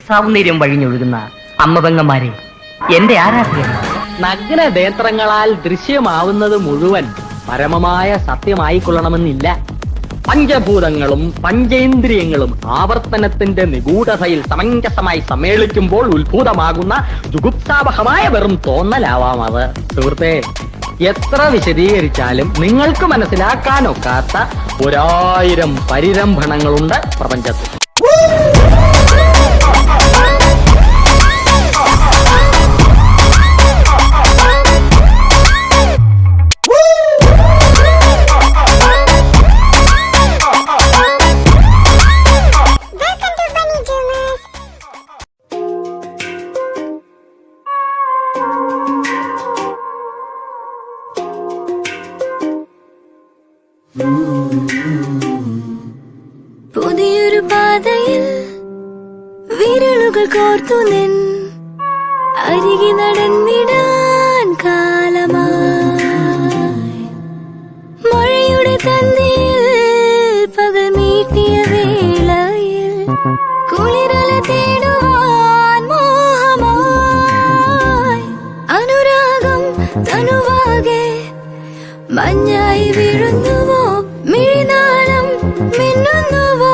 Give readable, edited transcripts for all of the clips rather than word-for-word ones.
സൗന്ദര്യം വഴിഞ്ഞൊഴുകുന്ന അമ്മപെങ്ങന്മാരെ, എന്റെ ആരാധ്യൻ. നഗ്ന നേത്രങ്ങളാൽ ദൃശ്യമാവുന്നത് മുഴുവൻ പരമമായ സത്യമായിക്കൊള്ളണമെന്നില്ല. പഞ്ചഭൂതങ്ങളും പഞ്ചേന്ദ്രിയങ്ങളും ആവർത്തനത്തിന്റെ നിഗൂഢതയിൽ സമഞ്ജസമായി സമ്മേളിക്കുമ്പോൾ ഉത്ഭൂതമാകുന്ന ജുഗുപ്സാവഹമായ വെറും തോന്നലാവാം അത്. സുഹൃത്തെ, എത്ര വിശദീകരിച്ചാലും നിങ്ങൾക്ക് മനസ്സിലാക്കാനൊക്കാത്ത 1000 പരിരംഭണങ്ങളുണ്ട് പ്രപഞ്ചത്തിൽ. പുതിയൊരു പാതയിൽ വിരലുകൾ കോർത്തു നിൻ അരികെ നടന്നിടാൻ കാലമായി. മഴയുടെ തന്നിൽ പകൽ മീട്ടിയ വേളയിൽ കുളിരല തേടുവാൻ മോഹമായി. അനുരാഗം തനുവാകെ മഞ്ഞായി വീഴുന്നുവോ, മിഴിനാളം മിന്നുന്നുവോ?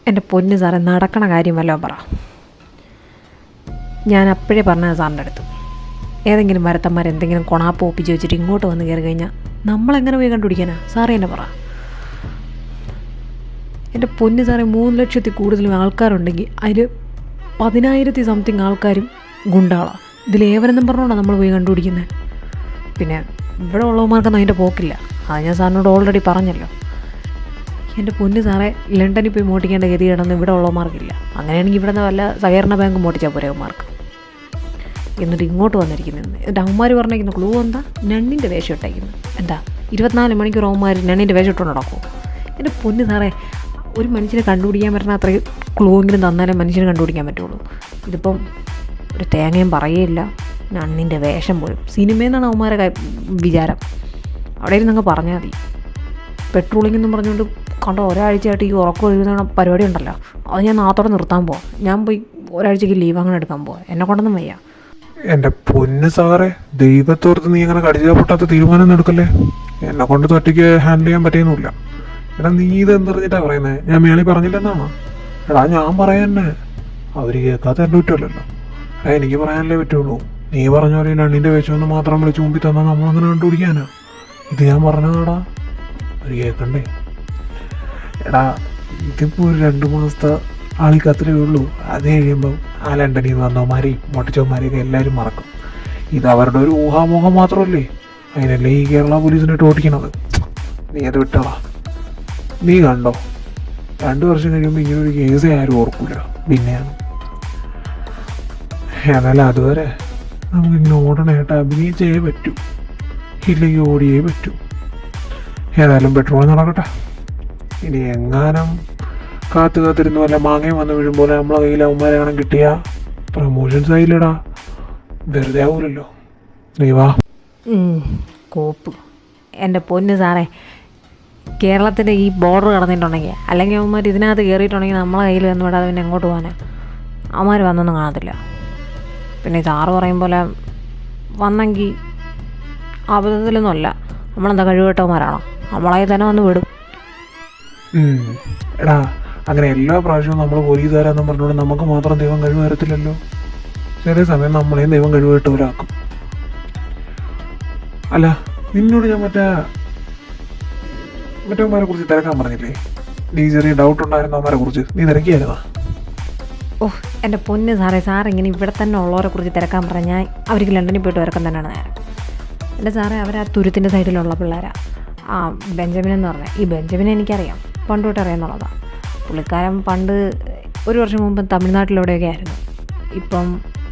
എൻ്റെ പൊന്ന് സാറേ, നടക്കണ കാര്യം വല്ലതും പറ. ഞാൻ അപ്പോഴേ പറഞ്ഞത് സാറിൻ്റെ അടുത്ത്, ഏതെങ്കിലും മരത്തന്മാർ എന്തെങ്കിലും കൊണാപ്പ് ഒപ്പിച്ച് വെച്ചിട്ട് ഇങ്ങോട്ട് വന്ന് കയറി കഴിഞ്ഞാൽ നമ്മളെങ്ങനെ പോയി കണ്ടുപിടിക്കാനാ? സാറേ എന്നെ പറ. എൻ്റെ പൊന്ന് സാറേ, 3 ലക്ഷത്തിൽ കൂടുതലും ആൾക്കാരുണ്ടെങ്കിൽ അതിൽ 10,000 സംതിങ് ആൾക്കാരും ഗുണ്ടാളാണ്. ഇതിലേവരെന്നും പറഞ്ഞോണ്ടാണ് നമ്മൾ പോയി കണ്ടുപിടിക്കുന്നത്. പിന്നെ ഇവിടെ ഉള്ളവന്മാർക്കൊന്നും അതിൻ്റെ പോക്കില്ല. അത് ഞാൻ സാറിനോട് ഓൾറെഡി പറഞ്ഞല്ലോ. എൻ്റെ പൊന്ന് സാറേ, ലണ്ടനിൽ പോയി മോട്ടിക്കേണ്ട ഗതികേടൊന്നും ഇവിടെ ഉള്ളവന്മാർക്കില്ല. അങ്ങനെയാണെങ്കിൽ ഇവിടെ നിന്ന് വല്ല സഹകരണ ബാങ്ക് മോട്ടിച്ചാൽ പോരെ അവന്മാർക്ക്. എന്നിട്ട് ഇങ്ങോട്ട് വന്നിരിക്കുന്നത് എന്നിട്ട് അവന്മാർ പറഞ്ഞിരിക്കുന്ന ക്ലൂ എന്താ? നണ്ണിൻ്റെ വേഷം ഇട്ടേക്കുന്നു. എന്താ 24 മണിക്കൂർ അവന്മാർ നണ്ണിൻ്റെ വേഷം ഇട്ടുകൊണ്ട് നടക്കുമോ? എൻ്റെ പൊന്ന് സാറേ, ഒരു മനുഷ്യനെ കണ്ടുപിടിക്കാൻ പറ്റുന്ന അത്രയും ക്ലൂ എങ്കിലും തന്നാലേ മനുഷ്യനെ കണ്ടുപിടിക്കാൻ പറ്റുള്ളൂ. ഇതിപ്പം ഒരു തേങ്ങയും പറയേയില്ല, നണ്ണിൻ്റെ വേഷം പോലും. സിനിമയെന്നാണ് അവന്മാരെ വിചാരം. അവിടെ ഇരുന്നങ്ങ് പറഞ്ഞാൽ മതി. പെട്രോളിംഗ് എന്നും പറഞ്ഞുകൊണ്ട് കണ്ട ഒരാഴ്ചയായിട്ട് ഈ ഉറക്കം ഒഴുകുന്ന പരിപാടി ഉണ്ടല്ലോ, അത് ഞാൻ നാത്തോടെ നിർത്താൻ പോവാം. ഞാൻ പോയി ഒരാഴ്ചയ്ക്ക് ലീവ് അങ്ങനെ എടുക്കാൻ പോവാം. എന്നെ കൊണ്ടൊന്നും വയ്യ. എൻ്റെ പൊന്ന് സാറേ, ദൈവത്തോർത്ത് നീ അങ്ങനെ കടിച്ചാൽ തീരുമാനം എടുക്കല്ലേ. എന്നെ കൊണ്ട് ഒറ്റയ്ക്ക് ഹാൻഡിൽ ചെയ്യാൻ പറ്റിയൊന്നുമില്ല. എടാ നീ ഇത് എന്തെറിഞ്ഞിട്ടാണ് പറയുന്നത്? ഞാൻ മേളി പറഞ്ഞില്ലെന്നാണോ? എടാ ഞാൻ പറയാന്നെ, അവർ കേൾക്കാത്ത എൻ്റെ കുറ്റമല്ലല്ലോ. എടാ എനിക്ക് പറയാനല്ലേ പറ്റുള്ളൂ. നീ പറഞ്ഞ പോലെ രണ്ടിൻ്റെ വേഷമൊന്ന് മാത്രം വിളിച്ച് മുമ്പിൽ തന്നാൽ നമ്മളങ്ങനെ കണ്ടുപിടിക്കാനാ? ഇത് ഞാൻ പറഞ്ഞതാടാ, അവർ കേൾക്കണ്ടേ? എടാ ഇതിപ്പോൾ ഒരു 2 മാസത്തെ ആളിക്കത്രേ ഉള്ളൂ. അത് കഴിയുമ്പം ആ ലണ്ടനിൽ നിന്ന് വന്നവന്മാരെയും മൊട്ടിച്ചവന്മാരെയൊക്കെ എല്ലാവരും മറക്കും. ഇത് അവരുടെ ഒരു ഊഹാമോഹം മാത്രമല്ലേ. അതിനല്ലേ ഈ കേരള പോലീസിനായിട്ട് ഓടിക്കണത്. നീ അത് വിട്ടടാ. നീ കണ്ടോ, 2 വർഷം കഴിയുമ്പോൾ ഇങ്ങനൊരു കേസ് ആരും ഓർക്കൂല. പിന്നെയാണ് എന്നാലും അതുവരെ നമുക്കിങ്ങനെ ഓടണേട്ട് അഭിനയിച്ചേ പറ്റൂ, ഇല്ലെങ്കിൽ ഓടിയേ പറ്റൂ. ഏതായാലും പെട്രോൾ നടക്കട്ടെ. ഇനി എങ്ങാനും കാത്തിരുന്ന് വല്ല മാങ്ങയും വന്ന് വീഴുമ്പോൾ നമ്മളെ കയ്യിൽ അവന്മാരെ കാണാൻ കിട്ടിയ പ്രമോഷൻസ് ആയില്ലടാ, വെറുതെ ആവൂലല്ലോ. നീ വാ. കോപ്പ്. എൻ്റെ പൊന്ന് സാറേ, കേരളത്തിൻ്റെ ഈ ബോർഡർ കടന്നിട്ടുണ്ടെങ്കിൽ, അല്ലെങ്കിൽ അവന്മാർ ഇതിനകത്ത് കയറിയിട്ടുണ്ടെങ്കിൽ നമ്മളെ കയ്യിൽ വന്ന് വിടാതെ പിന്നെ എങ്ങോട്ട് പോകാനാ? അവന്മാർ വന്നൊന്നും കാണത്തില്ല. പിന്നെ സാറ് പറയും പോലെ വന്നെങ്കിൽ അബദ്ധത്തിലൊന്നുമല്ല, നമ്മളെന്താ കഴിവേട്ടവന്മാരാണോ? നമ്മളായി തന്നെ വന്ന് വിടും. എടാ അങ്ങനെ എല്ലാ പ്രാവശ്യവും നമ്മൾ പോലീസുകാരാന്നും പറഞ്ഞുകൊണ്ട് നമുക്ക് മാത്രം ദൈവം കഴിവ് വരത്തില്ലല്ലോ. ചില സമയം നമ്മളെയും ദൈവം കഴിവിട്ടവരാക്കും. അല്ല നിന്നോട് ഞാൻ മറ്റവന്മാരെ കുറിച്ച് തിരക്കാൻ പറഞ്ഞില്ലേ? നീ ചെറിയ ഡൗട്ട് ഉണ്ടായിരുന്നു അവന്മാരെ കുറിച്ച്, നീ തിരക്കിയായിരുന്നാ? ഓഹ് എൻ്റെ പൊന്ന് സാറേ, സാറിങ്ങനെ ഇവിടെ തന്നെ ഉള്ളവരെ കുറിച്ച് തിരക്കാൻ പറഞ്ഞാൽ അവർക്ക് ലണ്ടനിൽ പോയിട്ട് വരക്കം തന്നെയാണ് നേരം. എൻ്റെ സാറേ, അവർ ആ തുരുത്തിൻ്റെ സൈഡിലുള്ള പിള്ളേരാണ്. ആ ബെഞ്ചമിൻ എന്ന് പറഞ്ഞാൽ, ഈ ബെഞ്ചമിനെ എനിക്കറിയാം, പണ്ട് തൊട്ട് അറിയാമെന്നുള്ളതാണ്. പുള്ളിക്കാരൻ പണ്ട് 1 വർഷം മുമ്പ് തമിഴ്നാട്ടിലൂടെയൊക്കെ ആയിരുന്നു. ഇപ്പം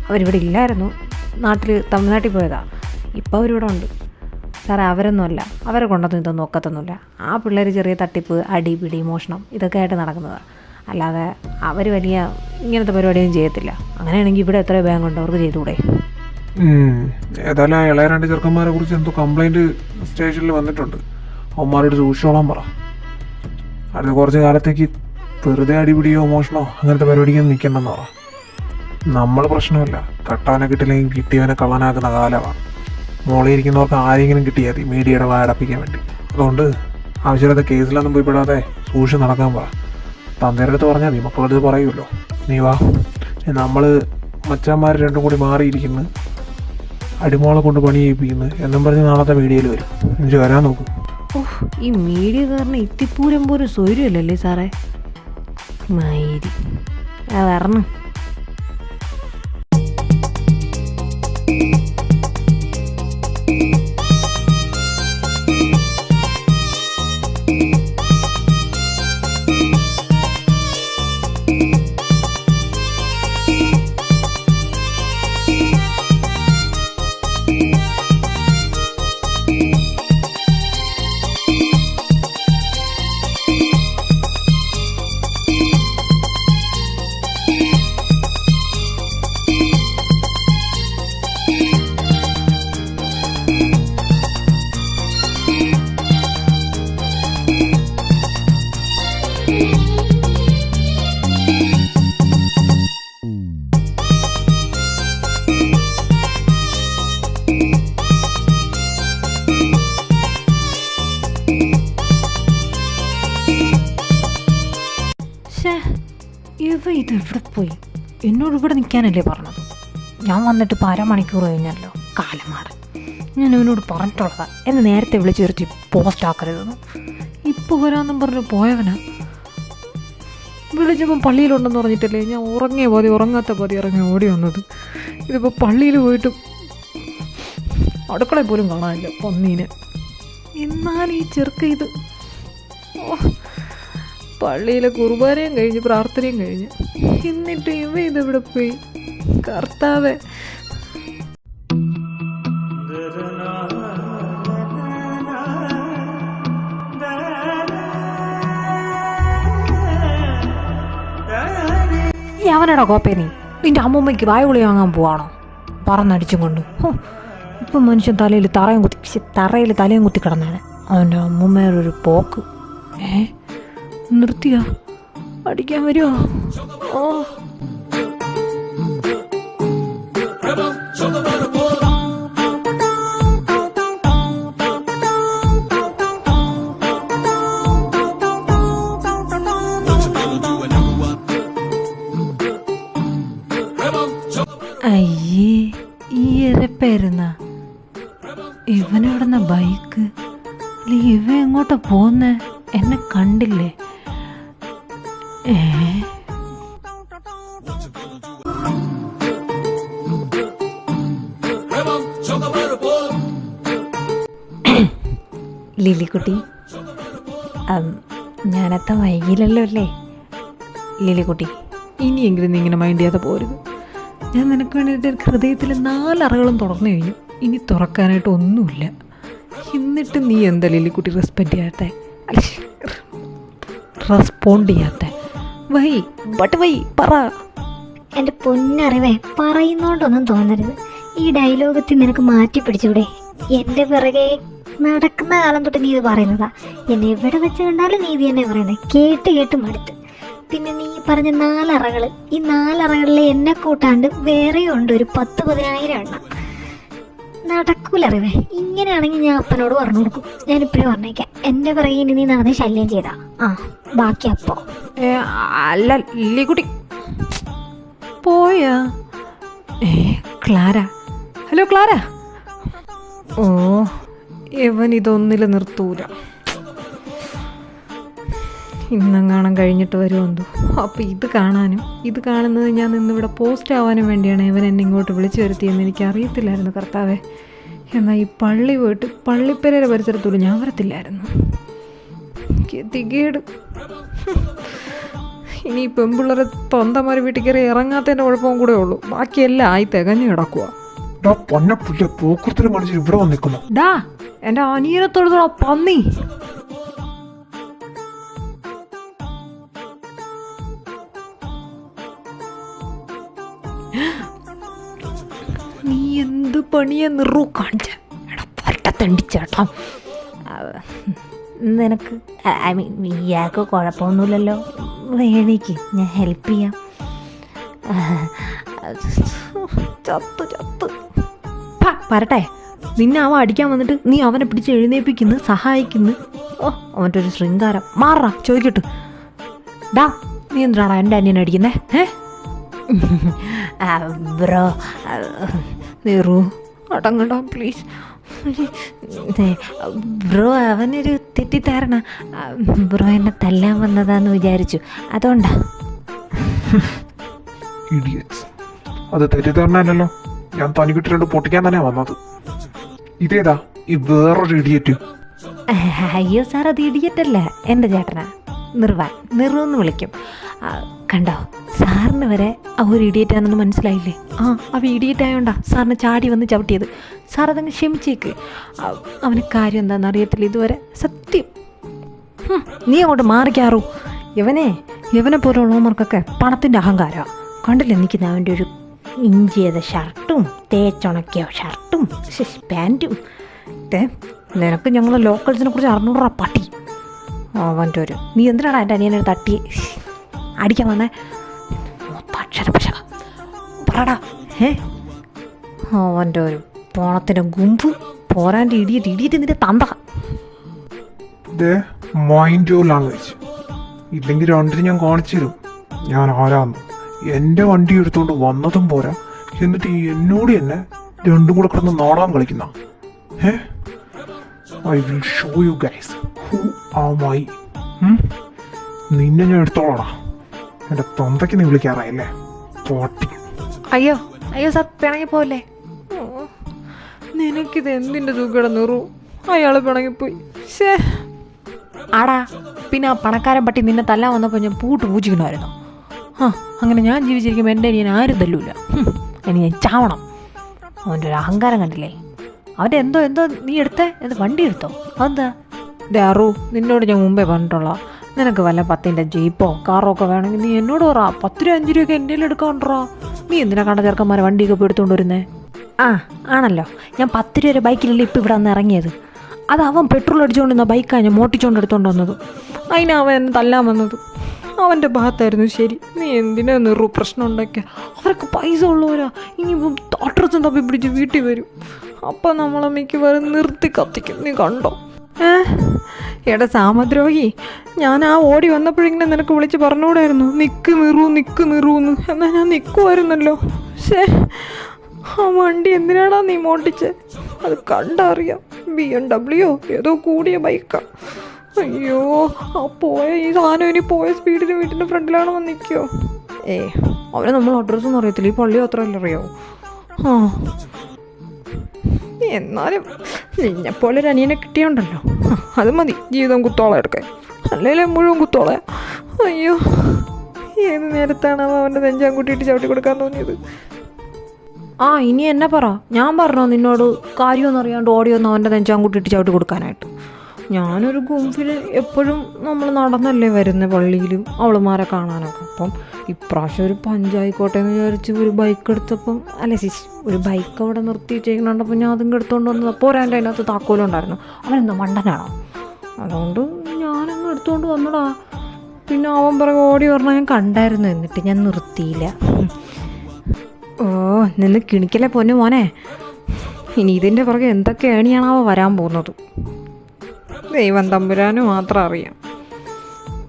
അവരിവിടെ ഇല്ലായിരുന്നു, തമിഴ്നാട്ടിൽ പോയതാണ്. ഇപ്പം അവരിവിടെ ഉണ്ട്. സാറേ അവരൊന്നുമല്ല, അവരെ കൊണ്ടൊന്നും ഇതൊന്നും ഒക്കത്തൊന്നുമില്ല. ആ പിള്ളേർ ചെറിയ തട്ടിപ്പ്, അടി പിടി, മോഷണം ഇതൊക്കെ ആയിട്ട് നടക്കുന്നതാണ്. അല്ലാതെ അവർ വലിയ ഇങ്ങനത്തെ പരിപാടിയൊന്നും ചെയ്യത്തില്ല. അങ്ങനെയാണെങ്കിൽ ഇവിടെ എത്ര ബാങ്ക് ഉണ്ട്, അവർക്ക് ചെയ്തുകൂടെ? ഏതായാലും ആ ഇളയ 2 ചെറുക്കന്മാരെ കുറിച്ച് എന്തോ കംപ്ലൈൻറ്റ് സ്റ്റേഷനിൽ വന്നിട്ടുണ്ട്. അവന്മാരോട് സൂക്ഷിച്ചോളാൻ പറ. അടുത്ത കുറച്ച് കാലത്തേക്ക് വെറുതെ അടിപിടിയോ മോഷണോ അങ്ങനത്തെ പരിപാടിക്കൊന്നും നിൽക്കണ്ടെന്ന് പറ. നമ്മൾ പ്രശ്നമല്ല, കട്ടവനെ കിട്ടില്ലെങ്കിൽ കിട്ടിയവനെ കള്ളനാക്കുന്ന കാലമാണ്. മോളിൽ ഇരിക്കുന്നവർക്ക് ആരെങ്കിലും കിട്ടിയാൽ മതി മീഡിയയുടെ വാടപ്പിക്കാൻ വേണ്ടി. അതുകൊണ്ട് ആവശ്യമില്ലാത്ത കേസിലൊന്നും പോയി പെടാതെ സൂക്ഷിച്ച് നടക്കാൻ പറ. തന്തേരുടെ അടുത്ത് പറഞ്ഞാൽ മതി, മക്കളടുത്ത് പറയുമല്ലോ. നീ വാ. നമ്മൾ മച്ചാന്മാർ 2 കൂടി മാറിയിരിക്കുന്നു, അടിമോളെ കൊണ്ട് പണി ചെയ്യിപ്പിക്കുന്നു എന്നും പറഞ്ഞ് നാളത്തെ മീഡിയയിൽ വരും. എനിക്ക് വരാൻ നോക്കും. ഓഹ് ഈ മീഡിയ കാരണം ഇത്തിപ്പൂരം പോലും സ്വൈര്യമല്ലല്ലേ സാറേ? മൈരി അതറിഞ്ഞു. ഇത് എവിടെ പോയി? എന്നോട് ഇവിടെ നിൽക്കാനല്ലേ പറഞ്ഞത്? ഞാൻ വന്നിട്ട് ഇപ്പോൾ 1/2 മണിക്കൂർ കഴിഞ്ഞല്ലോ. കാലമാടൻ, ഞാൻ ഇവനോട് പറഞ്ഞിട്ടുള്ളതാ എന്നെ നേരത്തെ വിളിച്ച് വരുത്തി പോസ്റ്റ് ആക്കരുതെന്ന്. ഇപ്പോൾ വരാമെന്നും പറഞ്ഞു പോയവനാ. വിളിച്ചപ്പോൾ പള്ളിയിലുണ്ടെന്ന് പറഞ്ഞിട്ടല്ലേ ഞാൻ ഉറങ്ങാത്ത പതി ഇറങ്ങി ഓടി വന്നത്. ഇതിപ്പോൾ പള്ളിയിൽ പോയിട്ട് അടുക്കളയിൽ പോലും കാണാനില്ല. പൊന്നീനെ എന്നാൽ ഈ ചെറുക്ക ഇത് പള്ളിയിലെ കുർബാനയും കഴിഞ്ഞ് പ്രാർത്ഥനയും കഴിഞ്ഞ് എന്നിട്ട് ഇവ ഇതെവിടെ പോയി? കർത്താവേ. അവനടാ കോപ്പേ, നീ നിന്റെ അമ്മൂമ്മയ്ക്ക് വായുകുളി വാങ്ങാൻ പോവാണോ പറന്നടിച്ചും കൊണ്ട്? ഇപ്പം മനുഷ്യൻ തലയിൽ തലയും കുത്തി കിടന്നാണ്. അവൻ്റെ അമ്മൂമ്മയൊരു പോക്ക്. നിർത്തിയോ? അടിക്കാൻ വരുമോ? ഓ അയ്യേ, ഈ എരപ്പായിരുന്ന ഇവനെവിടുന്ന ബൈക്ക്? ഇവ എങ്ങോട്ടാ പോന്നെ? എന്നെ കണ്ടില്ലേ? ലിലിക്കുട്ടി, ഞാനത്ര വൈകില്ലല്ലോ അല്ലേ? ലിലിക്കുട്ടി, ഇനിയെങ്കിലും നീ ഇങ്ങനെ മൈൻഡ് ചെയ്യാതെ പോരുത്. ഞാൻ നിനക്ക് വേണ്ടിയിട്ട് ഹൃദയത്തിൽ 4 അറകളും തുറന്നു കഴിഞ്ഞു. ഇനി തുറക്കാനായിട്ട് ഒന്നുമില്ല. എന്നിട്ട് നീ എന്താ ലിലിക്കുട്ടി റെസ്പോണ്ട് ചെയ്യാത്ത? വൈ പറ. എൻ്റെ പൊന്നറിവേ, പറയുന്നോണ്ടൊന്നും തോന്നരുത്. ഈ ഡയലോഗത്തിൽ നിനക്ക് മാറ്റി പിടിച്ചൂടെ? എൻ്റെ പിറകെ നടക്കുന്ന കാലം തൊട്ട് നീ ഇത് പറയുന്നതാ. എന്നെ എവിടെ വെച്ച് കണ്ടാലും നീ ഇത് തന്നെ പറയുന്നത്. കേട്ട് മടുത്ത്. പിന്നെ നീ പറഞ്ഞ 4 അറകൾ, ഈ 4 അറകളിൽ എന്നെ കൂട്ടാണ്ട് വേറെയും ഉണ്ട് ഒരു 10,000-15,000 എണ്ണം. നടക്കൂലറിവേ. ഇങ്ങനെയാണെങ്കിൽ ഞാൻ അപ്പനോട് പറഞ്ഞു കൊടുക്കും. ഞാനിപ്പോഴും പറഞ്ഞേക്കാം, എൻ്റെ പിറകെ ഇനി നീ നടന്ന് ശല്യം ചെയ്താ ബാക്കി അപ്പോ. അല്ല ലിലിക്കുട്ടി പോയാ? ക്ലാര. Hello Clara. ഓ, ഇവൻ ഇതൊന്നിൽ നിർത്തൂല. ഇന്നെങ്ങാണം കഴിഞ്ഞിട്ട് വരുമെന്തോ. അപ്പോൾ ഇത് കാണാനും ഇത് കാണുന്നത് ഞാൻ ഇന്നിവിടെ പോസ്റ്റ് ആവാനും വേണ്ടിയാണ് ഇവൻ എന്നെ ഇങ്ങോട്ട് വിളിച്ചു വരുത്തിയെന്ന് എനിക്കറിയത്തില്ലായിരുന്നു കർത്താവേ. എന്നാൽ ഈ പള്ളി പോയിട്ട് പള്ളിപ്പെരയുടെ പരിസരത്തോട് ഞാൻ വരത്തില്ലായിരുന്നു. തികേട്. ഇനി ഈ പെമ്പിള്ളേരെ തൊന്തമാര് വീട്ടിൽ കയറി ഇറങ്ങാത്തതിൻ്റെ കുഴപ്പവും കൂടെ ഉള്ളൂ. ബാക്കിയെല്ലാം ആയി തികഞ്ഞു കിടക്കുക. ഡാ, എൻ്റെ അനിയനത്തോടുള്ള പന്നി. നീ എന്ത് പണിയെ നിറു കാണിച്ച? പൊട്ടത്തണ്ടിച്ചേട്ടാ. നിനക്ക് ഇയാൾക്ക് കുഴപ്പമൊന്നുമില്ലല്ലോ? വേണിക്ക് ഞാൻ ഹെൽപ്പ് ചെയ്യാം. ചത്ത് വരട്ടെ. നിന്നെ അവൻ അടിക്കാൻ വന്നിട്ട് നീ അവനെ പിടിച്ച് എഴുന്നേപ്പിക്കുന്നു, സഹായിക്കുന്നു. ഓ, അവൻ്റെ ഒരു ശൃംഗാരം. മാറാ ചോദിക്കട്ടു. ഡാ, നീ എന്തിനാടാ എൻ്റെ അനിയനെ അടിക്കുന്നേ? ബ്രോ, നേറു അടങ്ങടാ പ്ലീസ്. ബ്രോ, അവനൊരു തെറ്റിദ്ധാരണ. ബ്രോ എന്നെ തല്ലാൻ വന്നതാന്ന് വിചാരിച്ചു, അതുകൊണ്ടാ. അത് തെറ്റിദ്ധാരണല്ലോ. ഞാൻ തനിക്കിട്ട് 2 പൊട്ടിക്കാൻ തന്നെ വന്നത്. ഇതേതാ ഈ വേറൊരു ഇഡിയറ്റ്? അയ്യോ സാർ, അത് ഇഡിയറ്റല്ല, എൻ്റെ ചേട്ടനാ. നിറു എന്ന് വിളിക്കും. കണ്ടോ, സാറിന് വരെ ഒരു ഇഡിയറ്റാണെന്ന് മനസ്സിലായില്ലേ? അവ ഇഡിയറ്റ് ആയോണ്ടാ സാറിന് ചാടി വന്ന് ചവിട്ടിയത്. സാർ അതങ്ങ് ക്ഷമിച്ചേക്ക്. അവന് കാര്യം എന്താണെന്ന് അറിയത്തില്ല ഇതുവരെ. സത്യം. നീ അങ്ങോട്ട് മാറിക്കാറൂ. ഇവനെ പോലുള്ളവർക്കൊക്കെ പണത്തിൻ്റെ അഹങ്കാരമാണ്. കണ്ടില്ലേ നിൽക്കുന്ന അവൻ്റെ ഒരു ഇഞ്ചി ചെയ്ത ഷർട്ടും തേച്ചുണക്കിയ ഷർട്ടും പാൻറ്റും. നിനക്ക് ഞങ്ങൾ ലോക്കൽസിനെ കുറിച്ച് 600 പട്ടി. അവൻ്റെ ഒരു നീ എന്തിനാണ് എൻ്റെ അനിയനൊരു തട്ടി അടിക്കാൻ വന്നേ? അക്ഷരപക്ഷ പറടാ. അവൻ്റെ ഒരു പോണത്തിൻ്റെ ഗുമ്പ് പോരാൻ്റെ ഇടിയിട്ട് നിന്റെ തന്ത. Mind your language. ഇല്ലെങ്കിൽ 2 ഞാൻ കാണിച്ചു തരും ഞാൻ ആരാന്ന്. എൻ്റെ വണ്ടി എടുത്തുകൊണ്ട് വന്നതും പോരാ, എന്നിട്ട് എന്നോട് തന്നെ 2 കൂടെ കിടന്ന് നാടാൻ കളിക്കുന്ന. I will show you guys who am I. നിന്നെ ഞാൻ എടുത്തോളാടാ. എൻ്റെ തൊന്തയ്ക്ക് നീ വിളിക്കാറായില്ലേ പോട്ടി. അയ്യോ സാർ, പിണങ്ങി പോവല്ലേ. നിനക്കിത് എന്തിൻ്റെ സുഖം നിറു? അയാൾ പിണങ്ങിപ്പോയി. ശേ ആടാ, പിന്നെ ആ പണക്കാരൻ പട്ടി നിന്നെ തല്ലാൻ വന്നപ്പോൾ ഞാൻ പൂജിക്കണമായിരുന്നു. അങ്ങനെ ഞാൻ ജീവിച്ചിരിക്കുമ്പോൾ എൻ്റെ അനിയൻ ആരും തല്ലൂല. ഇനി ഞാൻ ചാവണം. അവൻ്റെ ഒരു അഹങ്കാരം കണ്ടില്ലേ? അവൻ്റെ എന്തോ നീ എടുത്തേ? വണ്ടി എടുത്തോ? അതെന്താ? ആറു, നിന്നോട് ഞാൻ മുമ്പേ പറഞ്ഞിട്ടുള്ള, നിനക്ക് വല്ല 10ൻ്റെ ജീപ്പോ കാറോ ഒക്കെ വേണമെങ്കിൽ നീ എന്നോട് പറ. 10 രൂപ 5 രൂപയൊക്കെ എൻ്റെ എടുക്കാണ്ടോ? നീ എന്തിനാ കണ്ട ചെറുക്കന്മാരെ വണ്ടിയൊക്കെ ഇപ്പോൾ എടുത്തുകൊണ്ട് വരുന്നേ? ആണല്ലോ, ഞാൻ 10 രൂപ ബൈക്കിലല്ലേ ഇപ്പോൾ ഇവിടെ വന്ന് ഇറങ്ങിയത്. അത് അവൻ പെട്രോൾ അടിച്ചുകൊണ്ടിരുന്ന ബൈക്കാണ് ഞാൻ മോട്ടിച്ചുകൊണ്ട് എടുത്തുകൊണ്ട് വന്നത്. അതിനാ അവൻ എന്നെ തല്ലാൻ വന്നത്. അവൻ്റെ ഭാഗത്തായിരുന്നു ശരി. നീ എന്തിനാ നിറു പ്രശ്നം ഉണ്ടാക്കിയ? അവരൊക്കെ പൈസ ഉള്ളവരാ. ഇനിയിപ്പം തോട്ടറച്ചും തപ്പി പിടിച്ച് വീട്ടിൽ വരും. അപ്പം നമ്മളെ മിക്കവാറും നിർത്തി കത്തിക്കും. നീ കണ്ടോ? എടാ സാമദ്രോഹി, ഞാൻ ആ ഓടി വന്നപ്പോഴെങ്കിലും നിനക്ക് വിളിച്ച് പറഞ്ഞുകൂടായിരുന്നു നിക്ക് നിറൂന്ന്. എന്നാൽ ഞാൻ നിൽക്കുമായിരുന്നല്ലോ. ശേ, ആ വണ്ടി എന്തിനാടാ നീ മോട്ടിച്ച്? അത് കണ്ടറിയാം. BMW ഏതോ കൂടിയ ബൈക്കാണ്. അയ്യോ, ആ പോയ ഈ സാധനം ഇനി പോയ സ്പീഡിന് വീട്ടിൻ്റെ ഫ്രണ്ടിലാണോ വന്ന് നിൽക്കുമോ? അവരെ നമ്മൾ അഡ്രസ്സൊന്നും അറിയത്തില്ല. ഈ പള്ളി മാത്രമല്ല അറിയാവോ? എന്നാലും നിന്നെപ്പോലെ ഒരു അനിയനെ കിട്ടിയുണ്ടല്ലോ, അത് മതി ജീവിതം കുത്തോളം എടുക്കാൻ. അല്ലെങ്കിൽ മുഴുവൻ കുത്തോളയാ. അയ്യോ, ഏത് നേരത്താണ് അവൻ്റെ നെഞ്ചാൻ കൂട്ടിയിട്ട് ചവിട്ടി കൊടുക്കാൻ തോന്നിയത്? ഇനി എന്നെ പറ. ഞാൻ പറഞ്ഞോ നിന്നോട് കാര്യമൊന്നും അറിയാണ്ട് ഓടിയൊന്നും അവൻ്റെ നെഞ്ചാൻ കൂട്ടിയിട്ട് ചവിട്ടി കൊടുക്കാനായിട്ട്? ഞാനൊരു ഗുംഫിൽ എപ്പോഴും നമ്മൾ നടന്നല്ലേ വരുന്നത് പള്ളിയിലും അവളുമാരെ കാണാനൊക്കെ. അപ്പം ഇപ്രാവശ്യം ഒരു പഞ്ചായിക്കോട്ടെ എന്ന് വിചാരിച്ച് ഒരു ബൈക്ക് എടുത്തപ്പം ഒരു ബൈക്ക് അവിടെ നിർത്തി വെച്ചേക്കണുണ്ടപ്പോൾ ഞാൻ അതും എടുത്തുകൊണ്ട് വന്നത്. അപ്പോൾ എൻ്റെ അതിനകത്ത് താക്കോലും ഉണ്ടായിരുന്നു. അവനെന്താ മണ്ടനാണോ? അതുകൊണ്ട് ഞാനങ്ങ് എടുത്തുകൊണ്ട് വന്നടാ. പിന്നെ അവൻ പിറകെ ഓടി പറഞ്ഞാൽ ഞാൻ കണ്ടായിരുന്നു. എന്നിട്ട് ഞാൻ നിർത്തിയില്ല. നിന്ന് കിണിക്കല്ലേ പൊന്നു മോനെ. ഇനി ഇതിൻ്റെ പുറകെ എന്തൊക്കെ ഏണിയാണാവോ വരാൻ പോകുന്നത്? ദൈവം തമ്പുരാന് മാത്രം അറിയാം.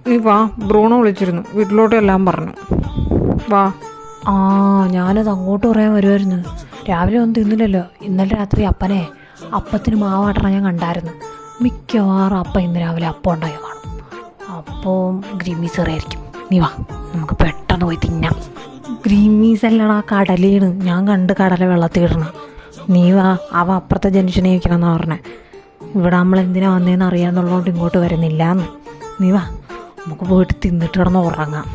നീ വാ, ബ്രൂണോ വിളിച്ചിരുന്നു, വീട്ടിലോട്ട് എല്ലാം പറഞ്ഞു. വാ. ഞാനത് അങ്ങോട്ട് പറയാൻ വരുമായിരുന്നു. രാവിലെ ഒന്നും തിന്നില്ലല്ലോ. ഇന്നലെ രാത്രി അപ്പത്തിന് മാവാട്ടണം ഞാൻ കണ്ടായിരുന്നു. മിക്കവാറും അപ്പം ഇന്ന് രാവിലെ അപ്പം ഉണ്ടാക്കി കാണും. അപ്പം ഗ്രീമീസ് കറിയായിരിക്കും. നീ വാ, നമുക്ക് പെട്ടെന്ന് പോയി തിന്നാം. ഗ്രീമീസ് അല്ലടാ, കടലയാണ്. ഞാൻ കണ്ട് കടല വെള്ളത്തിൽ ഇടണം. നീ വാ, അവ അപ്പുറത്തെ ജംഗ്ഷനിൽ വയ്ക്കണമെന്നാണ് പറഞ്ഞത്. ഇവിടെ നമ്മൾ എന്തിനാ വന്നതെന്ന് അറിയാമെന്നുള്ളതുകൊണ്ട് ഇങ്ങോട്ട് വരുന്നില്ല എന്ന്. നീ വാ, നമുക്ക് പോയിട്ട് തിന്നിട്ട് കിടന്ന് ഉറങ്ങാം.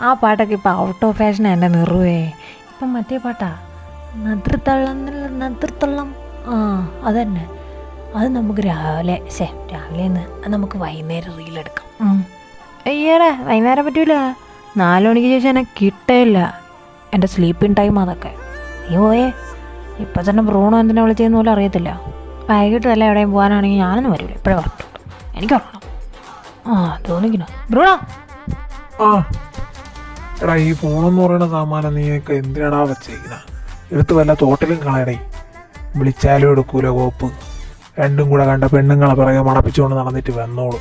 ആ പാട്ടൊക്കെ ഇപ്പം ഔട്ട് ഓഫ് ഫാഷനാണ് എൻ്റെ നിറുവേ. ഇപ്പം മറ്റേ പാട്ടാ, നദ്രത്തള്ളം. അത് തന്നെ. അത് നമുക്ക് രാവിലെ നമുക്ക് വൈകുന്നേരം റീലെടുക്കാം. അയ്യേടാ, വൈകുന്നേരം പറ്റൂല. 4 മണിക്ക് ശേഷം എന്നെ കിട്ടയില്ല. എൻ്റെ സ്ലീപ്പിംഗ് ടൈം അതൊക്കെ. നീ പോയേ. ഇപ്പം തന്നെ ബ്രൂണോ എന്തിനാ വിളിച്ചതെന്ന് പോലും അറിയത്തില്ല. വൈകിട്ട് അല്ല എവിടെയും പോകാനാണെങ്കിൽ ഞാനൊന്നും വരില്ല. എപ്പോഴും പറഞ്ഞിട്ടുണ്ട് എനിക്ക് ഉറങ്ങണം. തോന്നിക്കണോ ബ്രൂണോ? എടാ, ഈ ഫോണെന്ന് പറയുന്ന സാമാനം നീയൊക്കെ എന്തിനാടാ വെച്ചേക്കുന്ന? എടുത്ത് വല്ല തോട്ടിലും കളയടേ. വിളിച്ചാലും എടുക്കൂല കോപ്പ്. രണ്ടും കൂടെ കണ്ട പെണ്ണുങ്ങളെ പിറകെ മണപ്പിച്ചുകൊണ്ട് നടന്നിട്ട് വന്നോളൂ.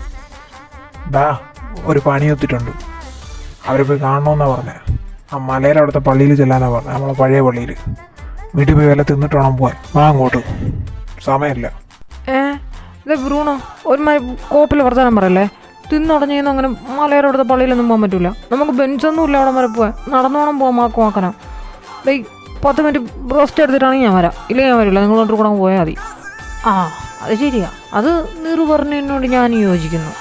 ഒരു പണി ഒത്തിട്ടുണ്ട്. അവരെ പോയി കാണണമെന്നാ പറഞ്ഞേ. ആ മലയുടെ അവിടുത്തെ പള്ളിയിൽ ചെല്ലാനാ പറഞ്ഞത്, നമ്മളെ പഴയ പള്ളിയിൽ. വീട്ടിൽ പോയി വല്ല തിന്നിട്ട് വേണം പോവാൻ. അങ്ങോട്ട് സമയമില്ല. ബ്രൂണോ ഒരുമാതിരി കോപ്പിൽ വർത്താനം പറയല്ലേ. തിന്നുടഞ്ഞിന്ന് അങ്ങനെ മലയുടെ അവിടുത്തെ പള്ളിയിലൊന്നും പോകാൻ പറ്റൂല. നമുക്ക് ബെഞ്ചൊന്നും ഇല്ല അവിടെ വരെ പോവാൻ. നടന്നോണം പോവാൻ മാക്കണം. 10 മിനിറ്റ് റെസ്റ്റ് എടുത്തിട്ടാണെങ്കിൽ ഞാൻ വരാം. ഇല്ല, ഞാൻ വരില്ല. നിങ്ങളോട്ട് കൂടെ പോയാൽ മതി. അത് ശരിയാ. അത് നീറു പറഞ്ഞതിനോട് ഞാൻ യോജിക്കുന്നു.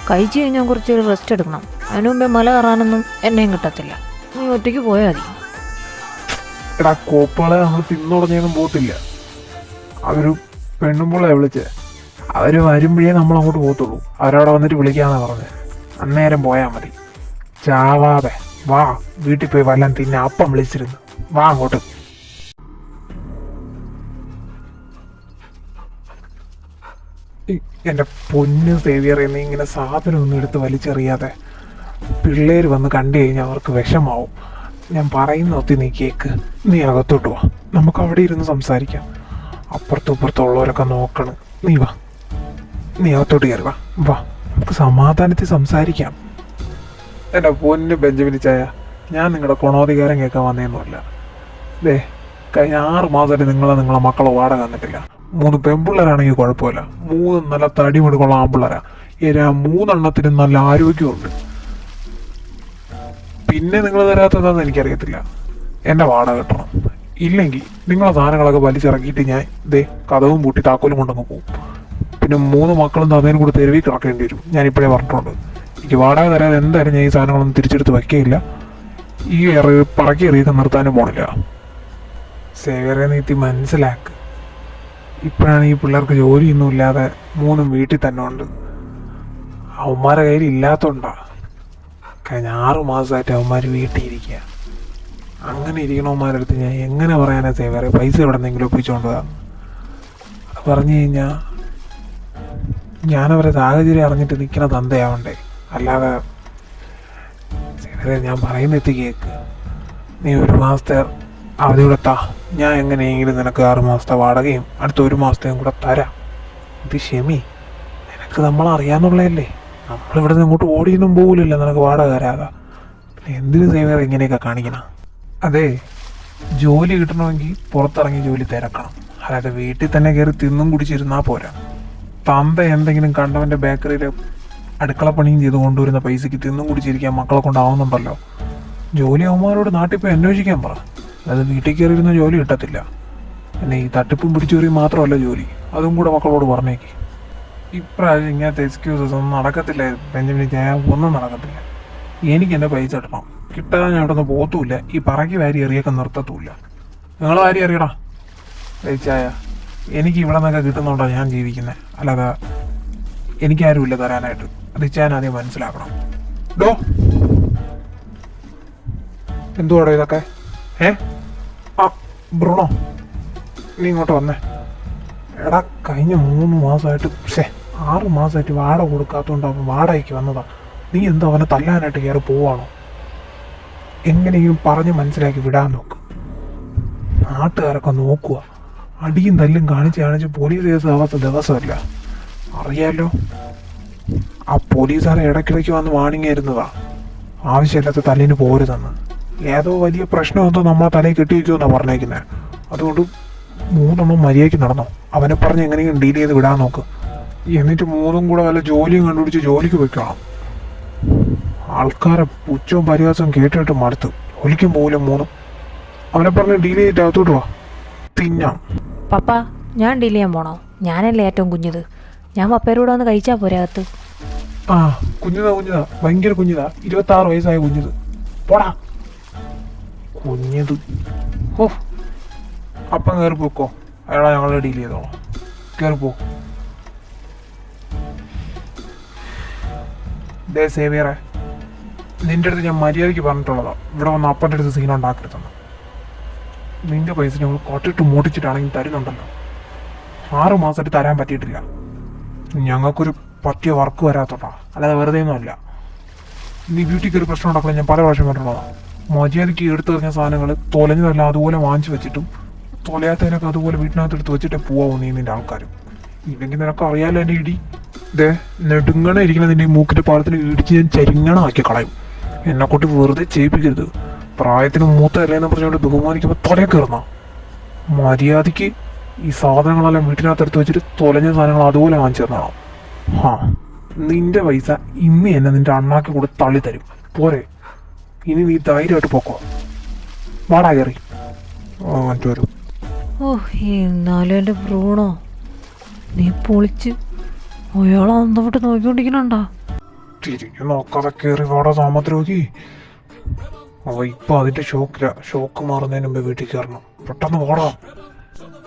കഴിച്ച് കഴിഞ്ഞാൽ കുറച്ച് റെസ്റ്റ് എടുക്കണം. അതിനു മുമ്പേ മല കയറാനൊന്നും എന്നെയും കിട്ടത്തില്ല. നീ ഒറ്റയ്ക്ക് പോയാൽ മതി. എടാ, കോപ്പുകളെ നമ്മൾ തിന്നുടഞ്ഞൊന്നും പോകത്തില്ല. അവര് പെണ്ണുമ്പോളെ വിളിച്ചേ. അവർ വരുമ്പോഴേ നമ്മൾ അങ്ങോട്ട് പോകത്തുള്ളൂ. അവരവിടെ വന്നിട്ട് വിളിക്കാന്നാ പറഞ്ഞത്. അന്നേരം പോയാൽ മതി. ചാവാതെ വാ, വീട്ടിൽ പോയി വല്ലം തിന്നെ. അപ്പം വിളിച്ചിരുന്നു. വാ അങ്ങോട്ട്. എൻ്റെ പൊന്ന് സേവിയറെ, നീ ഇങ്ങനെ സാധനമൊന്നും എടുത്ത് വലിച്ചെറിയാതെ. പിള്ളേർ വന്ന് കണ്ടു കഴിഞ്ഞാൽ അവർക്ക് വിഷമാവും. ഞാൻ പറയുന്ന ഒത്തി നീ കേക്ക്. നീ അകത്തോട്ട് വാ, നമുക്ക് അവിടെ ഇരുന്ന് സംസാരിക്കാം. അപ്പുറത്തും ഇപ്പുറത്തും ഉള്ളവരൊക്കെ നോക്കണം. നീ വാ, നീ അകത്തോട്ട് കയറി വാ, വാ, നമുക്ക് സമാധാനത്തിൽ സംസാരിക്കാം. എൻ്റെ പൊന്ന് ബെഞ്ചമിൻ ചായ, ഞാൻ നിങ്ങളുടെ കൊണോധികാരം കേൾക്കാൻ വന്നേന്നുമല്ല. ദേ, കഴിഞ്ഞ 6 മാസമായിട്ട് നിങ്ങളെ മക്കളെ വാടക തന്നിട്ടില്ല. 3 പെൺപിള്ളേരാണെങ്കിൽ കുഴപ്പമില്ല, 3 നല്ല തടിമെടുക്കുള്ള ആൺപിള്ളേരാ. 3 നല്ല ആരോഗ്യമുണ്ട്. പിന്നെ നിങ്ങൾ തരാത്തതാന്ന് എനിക്കറിയത്തില്ല. എൻ്റെ വാടക കിട്ടണം. ഇല്ലെങ്കിൽ നിങ്ങളെ സാധനങ്ങളൊക്കെ വലിച്ചിറക്കിയിട്ട് ഞാൻ ദേ കഥവും പൂട്ടി താക്കോലും കൊണ്ടങ്ങ് പോകും. പിന്നെ 3 മക്കളും തന്നേനും കൂടെ തെരുവിൽ കിടക്കേണ്ടി വരും. ഞാനിപ്പോഴേ പറഞ്ഞിട്ടുണ്ട്. എനിക്ക് വാടക തരാതെ എന്തായാലും ഞാൻ ഈ സാധനങ്ങളൊന്നും തിരിച്ചെടുത്ത് വയ്ക്കുകയില്ല. ഈ പറക്കി എറിയൊക്കെ നിർത്താനും പോണില്ല. സേവ്യറെ നീത്തി മനസ്സിലാക്ക്. ഇപ്പോഴാണ് ഈ പിള്ളേർക്ക് ജോലിയൊന്നും ഇല്ലാതെ 3 വീട്ടിൽ തന്നെ ഉണ്ട്. അവന്മാരെ കയ്യിൽ ഇല്ലാത്തതുകൊണ്ടാ കഴിഞ്ഞ 6 മാസമായിട്ട് അവന്മാർ വീട്ടിൽ ഇരിക്കുക. അങ്ങനെ ഇരിക്കണവന്മാരുടെ അടുത്ത് ഞാൻ എങ്ങനെ പറയാനാ സേവ്യറെ പൈസ എവിടെ നിന്നെങ്കിലും ഒപ്പിച്ചുകൊണ്ട് പോകാം? അത് പറഞ്ഞു കഴിഞ്ഞാൽ ഞാനവരെ സാഹചര്യം അറിഞ്ഞിട്ട് നിൽക്കണ തന്തയാവണ്ടേ. അല്ലാതെ സേവ്യറെ ഞാൻ പറയുന്ന എത്തി കേക്ക്. നീ 1 മാസത്തെ അവധിയുടെ താ. ഞാൻ എങ്ങനെയെങ്കിലും നിനക്ക് 6 മാസത്തെ വാടകയും അടുത്ത 1 മാസത്തെയും കൂടെ തരാം. ഇത് ക്ഷമി. നിനക്ക് നമ്മളറിയാന്നുള്ളതല്ലേ. നമ്മളിവിടെ നിന്ന് ഇങ്ങോട്ട് ഓടിയൊന്നും പോകില്ലല്ലോ നിനക്ക് വാടക തരാതെ. പിന്നെ എന്തിനു സേവ്യർ ഇങ്ങനെയൊക്കെ കാണിക്കണം? അതെ, ജോലി കിട്ടണമെങ്കിൽ പുറത്തിറങ്ങി ജോലി തിരക്കണം. അല്ലാതെ വീട്ടിൽ തന്നെ കയറി തിന്നും കുടിച്ചിരുന്നാൽ പോരാ. തന്ത എന്തെങ്കിലും കണ്ടവൻ്റെ ബേക്കറിയിൽ അടുക്കള പണിയും ചെയ്ത് കൊണ്ടുവരുന്ന പൈസയ്ക്ക് തിന്നും കുടിച്ചിരിക്കാൻ മക്കളെ കൊണ്ടാവുന്നുണ്ടല്ലോ. ജോലി അവന്മാരോട് നാട്ടിൽ പോയി അന്വേഷിക്കാൻ പറ. അത് വീട്ടിൽ കയറിയിരുന്ന ജോലി കിട്ടത്തില്ല. പിന്നെ ഈ തട്ടിപ്പും പിടിച്ചോറിയും മാത്രമല്ല ജോലി, അതും കൂടെ മക്കളോട് പറഞ്ഞേക്ക്. ഇപ്രാവശ്യം ഇങ്ങനത്തെ എക്സ്ക്യൂസസ് ഒന്നും നടക്കത്തില്ല ബെഞ്ചമിൻ ചായ, ഒന്നും നടക്കത്തില്ല. എനിക്ക് എൻ്റെ പൈസ കിട്ടണം. കിട്ടാതെ ഞാൻ അവിടെ നിന്ന് പോത്തുമില്ല. ഈ പറക്കി വാരി എറിയൊക്കെ നിർത്തത്തുമില്ല. നിങ്ങൾ വാരി എറിയടാ ചായ. എനിക്ക് ഇവിടെ നിന്നൊക്കെ കിട്ടുന്നുണ്ടോ ഞാൻ ജീവിക്കുന്നത്. അല്ലാതെ എനിക്കാരുമില്ല തരാനായിട്ട്. അത് ഞാൻ ആദ്യം മനസ്സിലാക്കണം. ഡോ, എന്തുവാടോ ഇതൊക്കെ? ആ ബ്രൂണോ, നീ ഇങ്ങോട്ട് വന്നേ. എടാ, കഴിഞ്ഞ 3 മാസമായിട്ട് 6 മാസമായിട്ട് വാടക കൊടുക്കാത്തതുകൊണ്ട് അവൻ വാടകയ്ക്ക് വന്നതാ. നീ എന്താ അവനെ തല്ലാനായിട്ട് കയറി പോവാണോ? എങ്ങനെയെങ്കിലും പറഞ്ഞ് മനസ്സിലാക്കി വിടാൻ നോക്ക്. നാട്ടുകാരൊക്കെ നോക്കുക. അടിയും തല്ലും കാണിച്ച് പോലീസ് കേസ് ആവാത്ത ദിവസമല്ല, അറിയാലോ. ആ പോലീസുകാരെ ഇടയ്ക്കിടയ്ക്ക് വന്ന് വാണിങ്ങായിരുന്നതാ ആവശ്യമില്ലാത്ത തല്ലിന് പോരുതെന്ന്. ഏതോ വലിയ പ്രശ്നമെന്തോ നമ്മളെ തലയിൽ കെട്ടി വയ്ക്കുമെന്നാണ് പറഞ്ഞേക്കുന്നത്. അതുകൊണ്ട് 3 മര്യാദയ്ക്ക് നടന്നോ. അവനെ പറഞ്ഞ് എങ്ങനെയും ഡീൽ ചെയ്ത് വിടാൻ നോക്ക്. എന്നിട്ട് 3 കൂടെ വല്ല ജോലിയും കണ്ടുപിടിച്ച് ജോലിക്ക് വെക്കണം. ആൾക്കാരെ പുച്ഛവും പരിഹാസവും കേട്ടിട്ട് മടുത്തു. ജോലിക്കും പോകില്ല 3. അവനെ പറഞ്ഞ് ഡീൽ ചെയ്തിട്ട് അകത്തോട്ട് വാ, തിന്നാം. പപ്പ, ഞാൻ ഡീൽ ചെയ്യാൻ പോണോ? ഞാനല്ലേ ഏറ്റവും കുഞ്ഞത്. ഞാൻ പപ്പയുടെ വന്ന് കഴിച്ചാൽ പോരെ അകത്ത്? ആ, കുഞ്ഞതാ, ഭയങ്കര കുഞ്ഞതാ. 26 വയസ്സായ കുഞ്ഞത്. പോടാ കുഞ്ഞത്. ഓ, അപ്പം കയറി പോക്കോ. അയാളെ ഞങ്ങളെ ഡീൽ ചെയ്തോളാം. കയറിപ്പോ. ദേ സേവിയറെ, നിന്റെ അടുത്ത് ഞാൻ മര്യാദയ്ക്ക് പറഞ്ഞിട്ടുള്ളതാ ഇവിടെ വന്ന് അപ്പൻ്റെ അടുത്ത് സീൻ ഉണ്ടാക്കരുതെന്ന്. നിന്റെ പൈസ ഞങ്ങൾ കൊട്ടിട്ട് മൂട്ടിച്ചിട്ടാണെങ്കിൽ തരുന്നുണ്ടല്ലോ. 6 മാസമായിട്ട് തരാൻ പറ്റിയിട്ടില്ല. ഞങ്ങൾക്കൊരു പറ്റിയ വർക്ക് വരാത്തോട്ടാ, അല്ലാതെ വെറുതെ ഒന്നും അല്ല. നീ വീട്ടിൽ കയറി പ്രശ്നം ഉണ്ടാക്കണം. ഞാൻ പല പ്രാവശ്യം പറഞ്ഞിട്ടുള്ളതാണ്. മര്യാദയ്ക്ക് എടുത്തു കഴിഞ്ഞ സാധനങ്ങൾ തൊലഞ്ഞതല്ല അതുപോലെ വാങ്ങിച്ചു വെച്ചിട്ടും തൊലയാത്തതിനൊക്കെ അതുപോലെ വീട്ടിനകത്ത് എടുത്ത് വെച്ചിട്ടേ പോവാമോ നീ നിന്റെ ആൾക്കാരും. ഇല്ലെങ്കിൽ നിനക്ക് അറിയാലോ എൻ്റെ ഇടി. ഇതേ നെടുങ്ങണ ഇരിക്കുന്ന നിന്റെ മൂക്കിൻ്റെ പാലത്തിന് ഇടിച്ച് ഞാൻ ചരിങ്ങണമാക്കി കളയും. എന്നെക്കൊണ്ട് വെറുതെ ചെയ്യിപ്പിക്കരുത്. പ്രായത്തിന് മൂത്തല്ലേന്ന് പറഞ്ഞുകൊണ്ട് ബഹുമാനിക്കുമ്പോൾ തൊലയെ കയറുന്ന മര്യാദയ്ക്ക് ഈ സാധനങ്ങളെല്ലാം വീട്ടിനകത്ത് എടുത്ത് വെച്ചിട്ട് തൊലഞ്ഞ സാധനങ്ങൾ അതുപോലെ വാങ്ങിച്ചു തരണം. ആ, നിന്റെ പൈസ ഇന്ന് തന്നെ നിന്റെ അണ്ണാക്കി കൂടെ തള്ളി തരും. പോരെ, ഇനി നീ ധൈര്യമായിട്ട് പോക്കോ. വാടാ കയറി. മറ്റു വരും. ഓ, എന്നാലും എൻ്റെ ബ്രൂണോ, നീ പൊളിച്ച് അയാളെ അന്തവിട്ട് നോക്കിക്കൊണ്ടിരിക്കണുണ്ടാ? തിരിഞ്ഞു നോക്കാതെ കയറി വാടാ സാമദ്രോഹി. അവ ഇപ്പൊ അതിന്റെ ഷോക്കില്ല. ഷോക്ക് മാറുന്നതിന് മുമ്പ് വീട്ടിൽ കയറണം. പെട്ടെന്ന് വാടാ.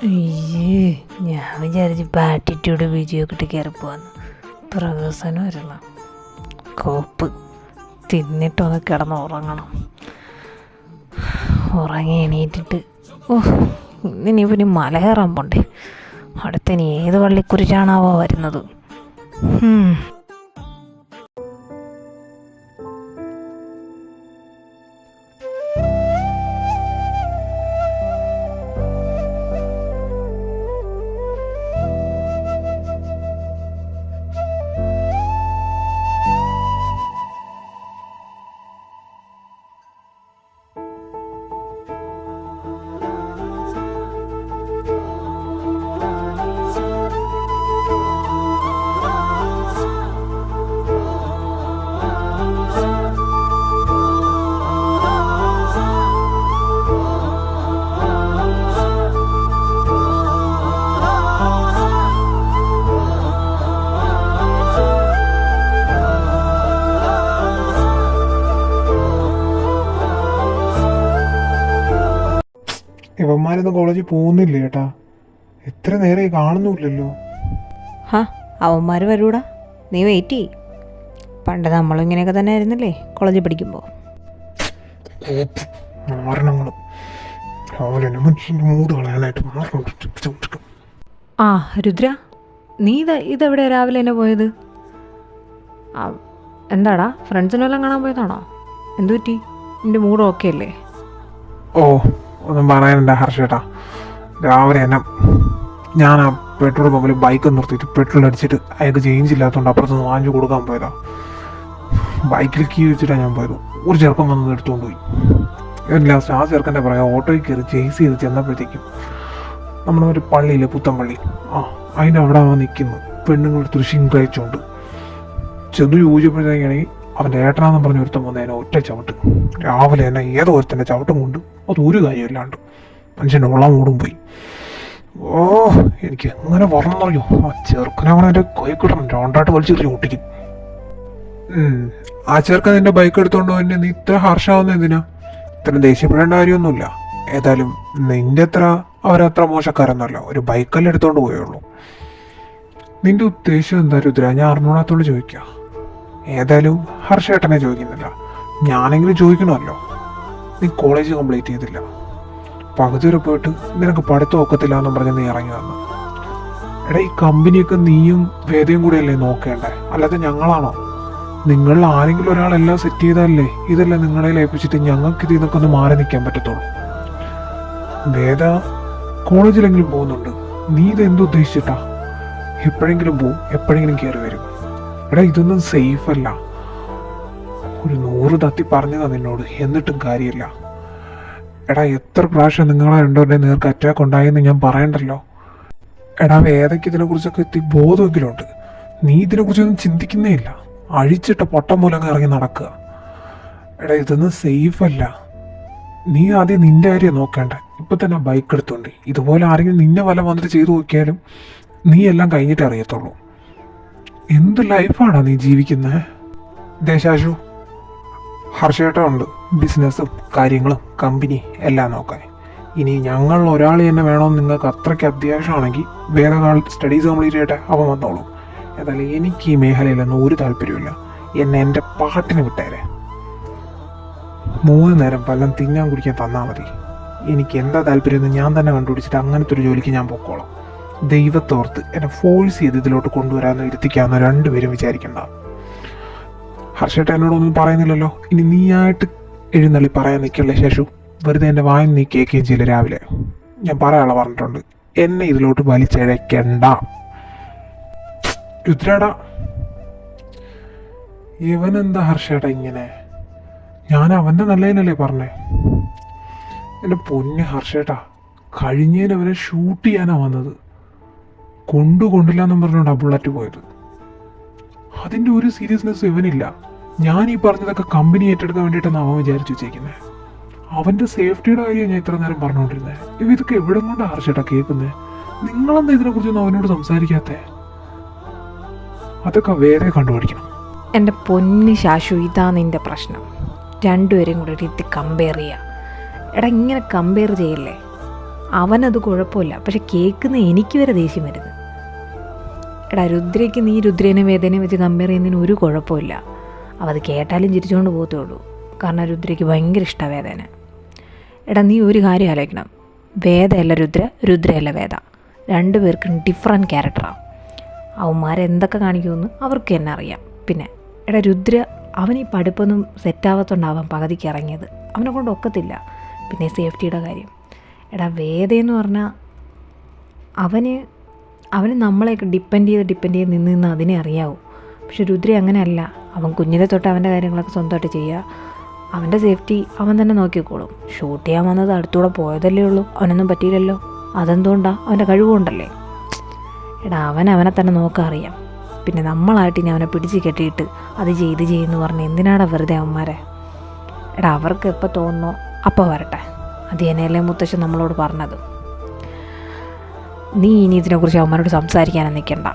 അയ്യേ, ഞാൻ വിചാരിച്ച് ബാറ്റിറ്റ്യൂഡ് വിജയൊക്കെ ഇട്ട് കയറിപ്പോവാന്ന്. പ്രകസനം വരില്ല. കോപ്പ് തിന്നിട്ടൊന്ന് കിടന്ന് ഉറങ്ങണം. ഉറങ്ങി എണീറ്റിട്ട് ഇനിയിപ്പോൾ ഇനി മല കയറാൻ പോണ്ടേ. അടുത്തിനി ഏത് വള്ളിക്കുറിച്ചാണാവോ വരുന്നത്. അവന്മാരൊന്നും കോളേജിൽ പോകുന്നില്ല ചേട്ടാ. എത്ര നേരമായി കാണുന്നുമില്ലല്ലോ. ഹാ, അവന്മാർ വരൂടാ, നീ വെയിറ്റ് ചെയ്യ്. പണ്ട് നമ്മളും ഇങ്ങനെയൊക്കെ തന്നെ ആയിരുന്നില്ലേ കോളേജിൽ പഠിക്കുമ്പോൾ. മാരണങ്ങൾ രാവിലെ തന്നെ മനുഷ്യൻ്റെ മൂഡ് കളയാനായിട്ട് മാറണം. ആ രുദ്ര, നീ ഇതെവിടെ രാവിലെ തന്നെ പോയത്? എന്താടാ, ഫ്രണ്ട്സിനെല്ലാം കാണാൻ പോയതാണോ? എന്തു പറ്റി? നിൻ്റെ മൂഡ് ഓക്കെ അല്ലേ? ഓ, ഒന്നും പറയാനുണ്ട ഹർഷേട്ടാ. രാവിലെ തന്നെ ഞാൻ ആ പെട്രോൾ പമ്പിൽ ബൈക്ക് നിർത്തിയിട്ട് പെട്രോൾ അടിച്ചിട്ട് അയാൾക്ക് ചേഞ്ച് ഇല്ലാത്തതുകൊണ്ട് അപ്പുറത്തുനിന്ന് വാങ്ങിച്ചു കൊടുക്കാൻ പോയതാ. ബൈക്കിൽ കീ വെച്ചിട്ടാണ് ഞാൻ പോയത്. ഒരു ചെറുക്കൻ വന്നത് എടുത്തുകൊണ്ട് പോയി. ലാസ്റ്റ് ആ ചെറുക്കൻ്റെ പറയാം ഓട്ടോയിൽ കയറി ചേസ് ചെയ്ത് ചെന്നപ്പോഴത്തേക്കും നമ്മുടെ ഒരു പള്ളിയില്ലേ, പുത്തൻപള്ളി, അതിൻ്റെ അവിടെ അവൻ നിൽക്കുന്നു, പെണ്ണുങ്ങൾ തൃശ്ശിയും കഴിച്ചുകൊണ്ട്. ചെന്ന് ചോദിച്ചപ്പോഴത്തേക്കാണെങ്കിൽ അവൻ്റെ ഏട്ടനാന്ന് പറഞ്ഞ ഒരുത്തം വന്നതിനെ ഒറ്റ ചവിട്ട്. രാവിലെ തന്നെ ഏതോ ഒരുത്തൻ്റെ ചവിട്ടും കൊണ്ട് അത് ഒരു കാര്യമില്ലാണ്ട് മനുഷ്യൻ്റെ ഉള്ള മൂടും പോയി. ഓ, എനിക്ക് അങ്ങനെ പറഞ്ഞറിയോ, ആ ചെറുക്കനവനെ എൻ്റെ കൈ കിട്ടണം, രണ്ടായിട്ട് വലിച്ചെറിഞ്ഞു ഒട്ടിക്കും. ആ ചെറുക്കൻ നിന്റെ ബൈക്ക് എടുത്തോണ്ട് തന്നെ നീ ഇത്ര ഹാർഷാവുന്ന എന്തിനാ? ഇത്ര ദേഷ്യപ്പെടേണ്ട കാര്യമൊന്നുമില്ല. ഏതായാലും നിന്റെ അത്ര അവരത്ര മോശക്കാരൊന്നുമല്ല, ഒരു ബൈക്കെല്ലാം എടുത്തോണ്ട് പോയുള്ളൂ. നിന്റെ ഉദ്ദേശം എന്താ രുദ്ര? ഞാൻ അറിഞ്ഞൂടാത്തോണ്ട് ചോദിക്കുക. ഏതായാലും ഹർഷേട്ടനെ ചോദിക്കുന്നില്ല, ഞാനെങ്കിലും ചോദിക്കണമല്ലോ. നീ കോളേജ് കംപ്ലീറ്റ് ചെയ്തില്ല, പകുതി വരെ പോയിട്ട് നിനക്ക് പഠിത്തം ഒക്കത്തില്ല എന്നും പറഞ്ഞ് നീ ഇറങ്ങി വന്നു. എടാ, ഈ കമ്പനിയൊക്കെ നീയും വേദയും കൂടെയല്ലേ നോക്കേണ്ടേ, അല്ലാതെ ഞങ്ങളാണോ? നിങ്ങൾ ആരെങ്കിലും ഒരാളെല്ലാം സെറ്റ് ചെയ്താലല്ലേ ഇതെല്ലാം നിങ്ങളെ ഏൽപ്പിച്ചിട്ട് ഞങ്ങൾക്ക് ഇതിൽ നിന്നൊക്കെ ഒന്ന് മാറി നിൽക്കാൻ പറ്റത്തുള്ളൂ. വേദ കോളേജിലെങ്കിലും പോകുന്നുണ്ട്, നീ ഇതെന്ത് ഉദ്ദേശിച്ചിട്ടാ? എപ്പോഴെങ്കിലും പോവും, എപ്പോഴെങ്കിലും കയറി വരും. എടാ, ഇതൊന്നും സേഫ് അല്ല. ഒരു 100 തത്തി പറഞ്ഞതാ നിന്നോട്, എന്നിട്ടും കാര്യമില്ല. എടാ, എത്ര പ്രാവശ്യം നിങ്ങളെ രണ്ടുപേരുടെ നേർക്ക് അറ്റാക്ക് ഉണ്ടായെന്ന് ഞാൻ പറയണ്ടല്ലോ. എടാ, വേദയ്ക്ക് ഇതിനെക്കുറിച്ചൊക്കെ എത്തി ബോധമെങ്കിലും ഉണ്ട്. നീ ഇതിനെക്കുറിച്ചൊന്നും ചിന്തിക്കുന്നേ ഇല്ല, അഴിച്ചിട്ട പൊട്ടം പോലെ അങ്ങ് ഇറങ്ങി നടക്കുക. എടാ, ഇതൊന്നും സേഫ് അല്ല. നീ ആദ്യം നിന്റെ കാര്യം നോക്കേണ്ട. ഇപ്പൊ തന്നെ ബൈക്ക് എടുത്തോണ്ട് ഇതുപോലെ ആരെങ്കിലും നിന്നെ വല്ല വന്നിട്ട് ചെയ്തു നോക്കിയാലും നീ എല്ലാം കഴിഞ്ഞിട്ട് അറിയത്തുള്ളൂ. എന്ത് ലൈഫാണോ നീ ജീവിക്കുന്നത്? ദേശാശു, ഹർഷേട്ട ഉണ്ട്, ബിസിനസ്സും കാര്യങ്ങളും കമ്പനി എല്ലാം നോക്കാൻ. ഇനി ഞങ്ങൾ ഒരാൾ തന്നെ വേണമെന്ന് നിങ്ങൾക്ക് അത്രയ്ക്ക് അത്യാവശ്യമാണെങ്കിൽ വേറെ ആൾ സ്റ്റഡീസ് കംപ്ലീറ്റ് ചെയ്യട്ടെ, അവൻ വന്നോളൂ. ഏതായാലും എനിക്ക് ഈ മേഖലയിലൊന്നും ഒരു താല്പര്യമില്ല. എന്നെ എൻ്റെ പാട്ടിന് വിട്ടേരെ. 3 നേരം വല്ലം തിന്നാൻ കുടിക്കാൻ തന്നാൽ മതി. എനിക്ക് എന്താ താല്പര്യമെന്ന് ഞാൻ തന്നെ കണ്ടുപിടിച്ചിട്ട് അങ്ങനത്തെ ഒരു ജോലിക്ക് ഞാൻ പൊക്കോളാം. ദൈവത്തോർത്ത് എന്നെ ഫോഴ്സ് ചെയ്ത് ഇതിലോട്ട് കൊണ്ടുവരാമെന്ന് ഇരുത്തിക്കാമെന്ന് രണ്ടുപേരും വിചാരിക്കണ്ട. ഹർഷേട്ട എന്നോടൊന്നും പറയുന്നില്ലല്ലോ, ഇനി നീയായിട്ട് എഴുന്നള്ളി പറയാൻ നിൽക്കല്ലേ ശേഷു. വെറുതെ എൻ്റെ വായന നീ കേൾക്കുകയും ചെയ്യില്ല. രാവിലെ ഞാൻ പറയാനുള്ള പറഞ്ഞിട്ടുണ്ട്, എന്നെ ഇതിലോട്ട് വലിച്ചഴക്കണ്ട. രുദ്രേടാ, ഇവനെന്താ ഹർഷേട്ടാ ഇങ്ങനെ? ഞാൻ അവൻ്റെ നല്ലതിനല്ലേ പറഞ്ഞേ. എൻ്റെ പൊന്ന് ഹർഷേട്ടാ, കഴിഞ്ഞതിന് അവനെ ഷൂട്ട് ചെയ്യാനാ വന്നത്, കൊണ്ടില്ല എന്നും പറഞ്ഞുകൊണ്ട് ആ ബുള്ളറ്റ് പോയത്. അതിൻ്റെ ഒരു സീരിയസ്നെസ് ഇവനില്ല. ഞാൻ ഈ പറഞ്ഞതൊക്കെ കമ്പനി ഏറ്റെടുക്കാൻ വേണ്ടിയിട്ടാണ് അവൻ വിചാരിച്ചു വെച്ചേക്കുന്നത്. അവൻ്റെ സേഫ്റ്റിയുടെ കാര്യം ഞാൻ ഇത്ര നേരം പറഞ്ഞുകൊണ്ടിരുന്നത്. ഇതൊക്കെ എവിടെ കൊണ്ടാണ് ഹർഷേട്ടാ കേൾക്കുന്നത്? നിങ്ങളെന്താ ഇതിനെക്കുറിച്ചൊന്നും അവനോട് സംസാരിക്കാത്തേ? അതൊക്കെ വേറെ കണ്ടുപിടിക്കണം. എൻ്റെ പൊന്ന് ശാശു, ഇതാ നിൻ്റെ പ്രശ്നം. രണ്ടുപേരെയും കൂടെ രീതി കമ്പയർ ചെയ്യുക. എടാ, ഇങ്ങനെ കമ്പയർ ചെയ്യല്ലേ. അവനത് കുഴപ്പമില്ല, പക്ഷെ കേൾക്കുന്ന എനിക്ക് വരെ ദേഷ്യം വരുന്നത്. എടാ, രുദ്രയ്ക്ക് നീ രുദ്രേനെ വേദനയും വെച്ച് കമ്പയർ ചെയ്യുന്നതിന് ഒരു കുഴപ്പമില്ല. അവ അത് കേട്ടാലും ചിരിച്ചുകൊണ്ട് പോകത്തേ ഉള്ളൂ. കാരണം രുദ്രയ്ക്ക് ഭയങ്കര ഇഷ്ടമാണ് വേദന. എടാ, നീ ഒരു കാര്യം ആലോചിക്കണം. വേദയല്ല രുദ്ര, രുദ്രയല്ല വേദ. രണ്ടുപേർക്കും ഡിഫറെൻറ്റ് ക്യാരക്ടറാണ്. അവന്മാരെന്തൊക്കെ കാണിക്കുമെന്ന് അവർക്ക് തന്നെ അറിയാം. പിന്നെ എടാ, രുദ്ര അവൻ ഈ പഠിപ്പൊന്നും സെറ്റാവാത്തോണ്ടാവാൻ പകുതിക്ക് ഇറങ്ങിയത്. അവനെ കൊണ്ട് ഒക്കത്തില്ല. പിന്നെ സേഫ്റ്റിയുടെ കാര്യം. എടാ, വേദയെന്ന് പറഞ്ഞാൽ അവന് നമ്മളെയൊക്കെ ഡിപ്പെൻഡ് ചെയ്ത് നിന്ന് അതിനെ അറിയാവൂ. പക്ഷെ രുദ്ര അങ്ങനെയല്ല. അവൻ കുഞ്ഞിലെ തൊട്ട് അവൻ്റെ കാര്യങ്ങളൊക്കെ സ്വന്തമായിട്ട് ചെയ്യുക. അവൻ്റെ സേഫ്റ്റി അവൻ തന്നെ നോക്കിക്കോളും. ഷൂട്ട് ചെയ്യാൻ വന്നത് അടുത്തൂടെ പോയതല്ലേ ഉള്ളൂ, അവനൊന്നും പറ്റിയില്ലല്ലോ. അതെന്തുകൊണ്ടാണ്? അവൻ്റെ കഴിവുകൊണ്ടല്ലേ. എടാ, അവനെ തന്നെ നോക്കാൻ അറിയാം. പിന്നെ നമ്മളായിട്ട് ഇനി അവനെ പിടിച്ച് കെട്ടിയിട്ട് അത് ചെയ്യുന്നു പറഞ്ഞ് എന്തിനാടാ വെറുതെ അവന്മാരെ? എടാ, അവർക്ക് എപ്പോൾ തോന്നുന്നോ അപ്പോൾ വരട്ടെ. അത് തന്നെയല്ലേ മുത്തശ്ശൻ നമ്മളോട് പറഞ്ഞത്. നീ ഇനി ഇതിനെക്കുറിച്ച് അവന്മാരോട് സംസാരിക്കാനും നിൽക്കണ്ട.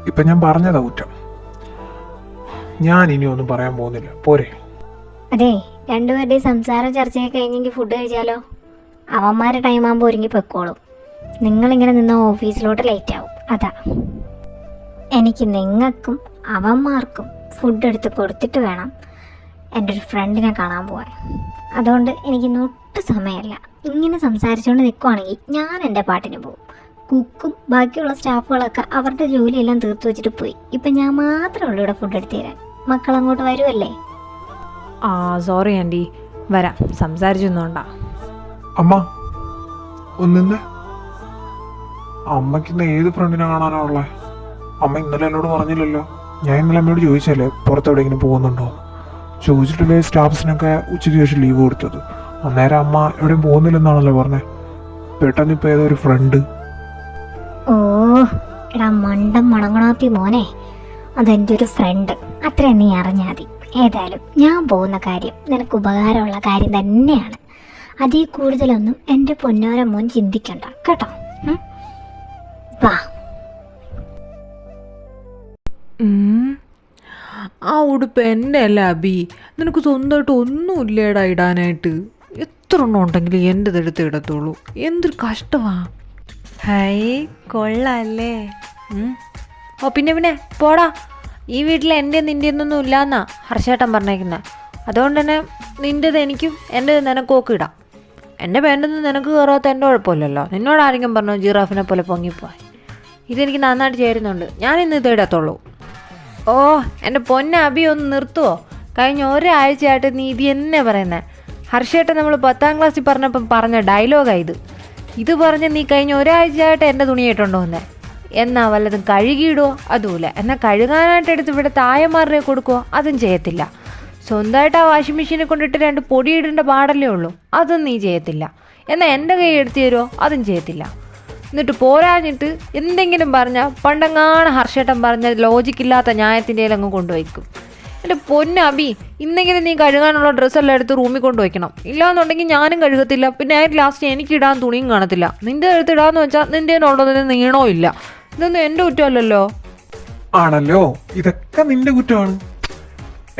ഇപ്പം ഞാൻ പറഞ്ഞതാ കുറ്റം. ഞാൻ ഇനി ഒന്നും പറയാൻ പോകുന്നില്ല, പോരെ? അതെ, രണ്ടുപേരുടെയും സംസാരം ചർച്ചയൊക്കെ കഴിഞ്ഞെങ്കിൽ ഫുഡ് കഴിച്ചാലോ? അവന്മാരുടെ ടൈം ആകുമ്പോൾ ഒരുങ്ങി പൊയ്ക്കോളും. നിങ്ങളിങ്ങനെ നിന്ന ഓഫീസിലോട്ട് ലേറ്റ് ആവും. അതാ എനിക്ക് നിങ്ങൾക്കും അവന്മാർക്കും ഫുഡ് എടുത്ത് കൊടുത്തിട്ട് വേണം എൻ്റെ ഒരു ഫ്രണ്ടിനെ കാണാൻ പോകാൻ. അതുകൊണ്ട് എനിക്കിന്ന് ഒട്ടും സമയമല്ല. ഇങ്ങനെ സംസാരിച്ചുകൊണ്ട് നിൽക്കുവാണെങ്കിൽ ഞാൻ എൻ്റെ പാട്ടിന് പോകും. കുക്കും ബാക്കിയുള്ള സ്റ്റാഫുകളൊക്കെ അവരുടെ ജോലിയെല്ലാം തീർത്തു വെച്ചിട്ട് പോയി. ഇപ്പം ഞാൻ മാത്രമേ ഉള്ളൂ ഇവിടെ ഫുഡ് എടുത്ത് തരാൻ. മക്കളങ്ങോട്ട് വരുമല്ലേ? ആ സോറി ആൻറ്റി, വരാം. സംസാരിച്ചൊന്നുകൊണ്ടാ. അമ്മ ഒന്നിന്ന് അമ്മയ്ക്ക് ഇന്ന് ഏത് ഫ്രണ്ടിനെ കാണാനാ ഉള്ളേ? അമ്മ ഇന്നലെ എന്നോട് പറഞ്ഞില്ലല്ലോ. ഞാൻ ഇന്നലെ അമ്മയോട് ചോദിച്ചല്ലേ പുറത്തെവിടെയെങ്കിലും പോകുന്നുണ്ടോ. ചോദിച്ചിട്ടില്ലേ സ്റ്റാഫ്സിനൊക്കെ ഉച്ചയ്ക്ക് ശേഷം ലീവ് കൊടുത്തത്. അന്നേരം അമ്മ എവിടെയും പോകുന്നില്ലെന്നാണല്ലോ പറഞ്ഞേ. പെട്ടെന്ന് ഇപ്പം ഏതോ ഒരു ഫ്രണ്ട്. ഓ എടാ മണ്ടം മണങ്ങണാപ്പി മോനെ, അതെൻ്റെ ഒരു ഫ്രണ്ട്. അത്രയും നീ അറിഞ്ഞാൽ മതി. ഏതായാലും ഞാൻ പോകുന്ന കാര്യം നിനക്ക് ഉപകാരമുള്ള കാര്യം തന്നെയാണ്. അതിൽ കൂടുതലൊന്നും എൻ്റെ പൊന്നോര മോൻ ചിന്തിക്കണ്ട കേട്ടോ. വാ. ആ ഉടുപ്പ് എൻ്റെ അല്ല അബി. നിനക്ക് സ്വന്തമായിട്ട് ഒന്നുമില്ലേടാ ഇടാനായിട്ട്. എത്ര എണ്ണം ഉണ്ടെങ്കിലും എൻ്റെ എടുത്ത് ഇടത്തുള്ളൂ. എന്തൊരു കഷ്ടമാ. ഹൈ കൊള്ളാല്ലേ. ഓ പിന്നെ പോടാ. ഈ വീട്ടിൽ എൻ്റെ നിൻ്റെ ഒന്നും ഇല്ലാന്നാ ഹർഷേട്ടൻ പറഞ്ഞേക്കുന്നത്. അതുകൊണ്ട് തന്നെ നിൻ്റെത് എനിക്കും എൻ്റെത് നിനക്കും ഒക്കെ ഇടാം. എൻ്റെ വേണ്ടത് നിനക്ക് കയറാത്ത എൻ്റെ കുഴപ്പമില്ലല്ലോ. നിന്നോട് ആരെങ്കിലും പറഞ്ഞോ ജിറാഫിനെ പോലെ പൊങ്ങിപ്പോയി. ഇതെനിക്ക് നന്നായിട്ട് ചേരുന്നുണ്ട്. ഞാൻ ഇന്ന് ഇത് ഇടത്തുള്ളൂ. ഓ എൻ്റെ പൊന്നെ അബി ഒന്ന് നിർത്തുവോ? കഴിഞ്ഞ ഒരാഴ്ചയായിട്ട് നീ ഇത് എന്നെ പറയുന്നത്. ഹർഷേട്ടൻ നമ്മൾ 10ാം ക്ലാസ്സിൽ പറഞ്ഞപ്പം പറഞ്ഞ ഡയലോഗാണ് ഇത്. ഇത് പറഞ്ഞ് നീ കഴിഞ്ഞ ഒരാഴ്ചയായിട്ട് എൻ്റെ തുണിയായിട്ടുണ്ടോ എന്നേ. എന്നാ വല്ലതും കഴുകിയിടുമോ? അതുമില്ല. എന്നാൽ കഴുകാനായിട്ട് എടുത്ത് ഇവിടെ തായമാരുടെ കൊടുക്കുമോ? അതും ചെയ്യത്തില്ല. സ്വന്തമായിട്ട് ആ വാഷിംഗ് മെഷീനെ കൊണ്ടിട്ട് 2 പൊടിയിടേണ്ട പാടല്ലേ ഉള്ളൂ. അതും നീ ചെയ്യത്തില്ല. എന്നാൽ എൻ്റെ കൈ എടുത്തു തരുമോ? അതും ചെയ്യത്തില്ല. എന്നിട്ട് പോരാഞ്ഞിട്ട് എന്തെങ്കിലും പറഞ്ഞാൽ പണ്ടെങ്ങാണ് ഹർഷേട്ടൻ പറഞ്ഞ ലോജിക്കില്ലാത്ത ന്യായത്തിൻ്റെ അങ്ങ് കൊണ്ടുവയ്ക്കും. എൻ്റെ പൊന്ന് അബി, ഇന്നെങ്കിലും നീ കഴുകാനുള്ള ഡ്രസ്സെല്ലാം എടുത്ത് റൂമിൽ കൊണ്ടുവയ്ക്കണം. ഇല്ലാന്നുണ്ടെങ്കിൽ ഞാനും കഴുകത്തില്ല. പിന്നെ ആയിട്ട് ലാസ്റ്റ് എനിക്ക് ഇടാൻ തുണിയും കാണത്തില്ല. നിൻ്റെ അടുത്ത് ഇടാന്ന് വെച്ചാൽ നിൻ്റെ ഉള്ളതിന് നീണോ ഇല്ല. ഇതൊന്നും എൻ്റെ കുറ്റമല്ലല്ലോ. ആണല്ലോ, ഇതൊക്കെ നിന്റെ കുറ്റമാണ്.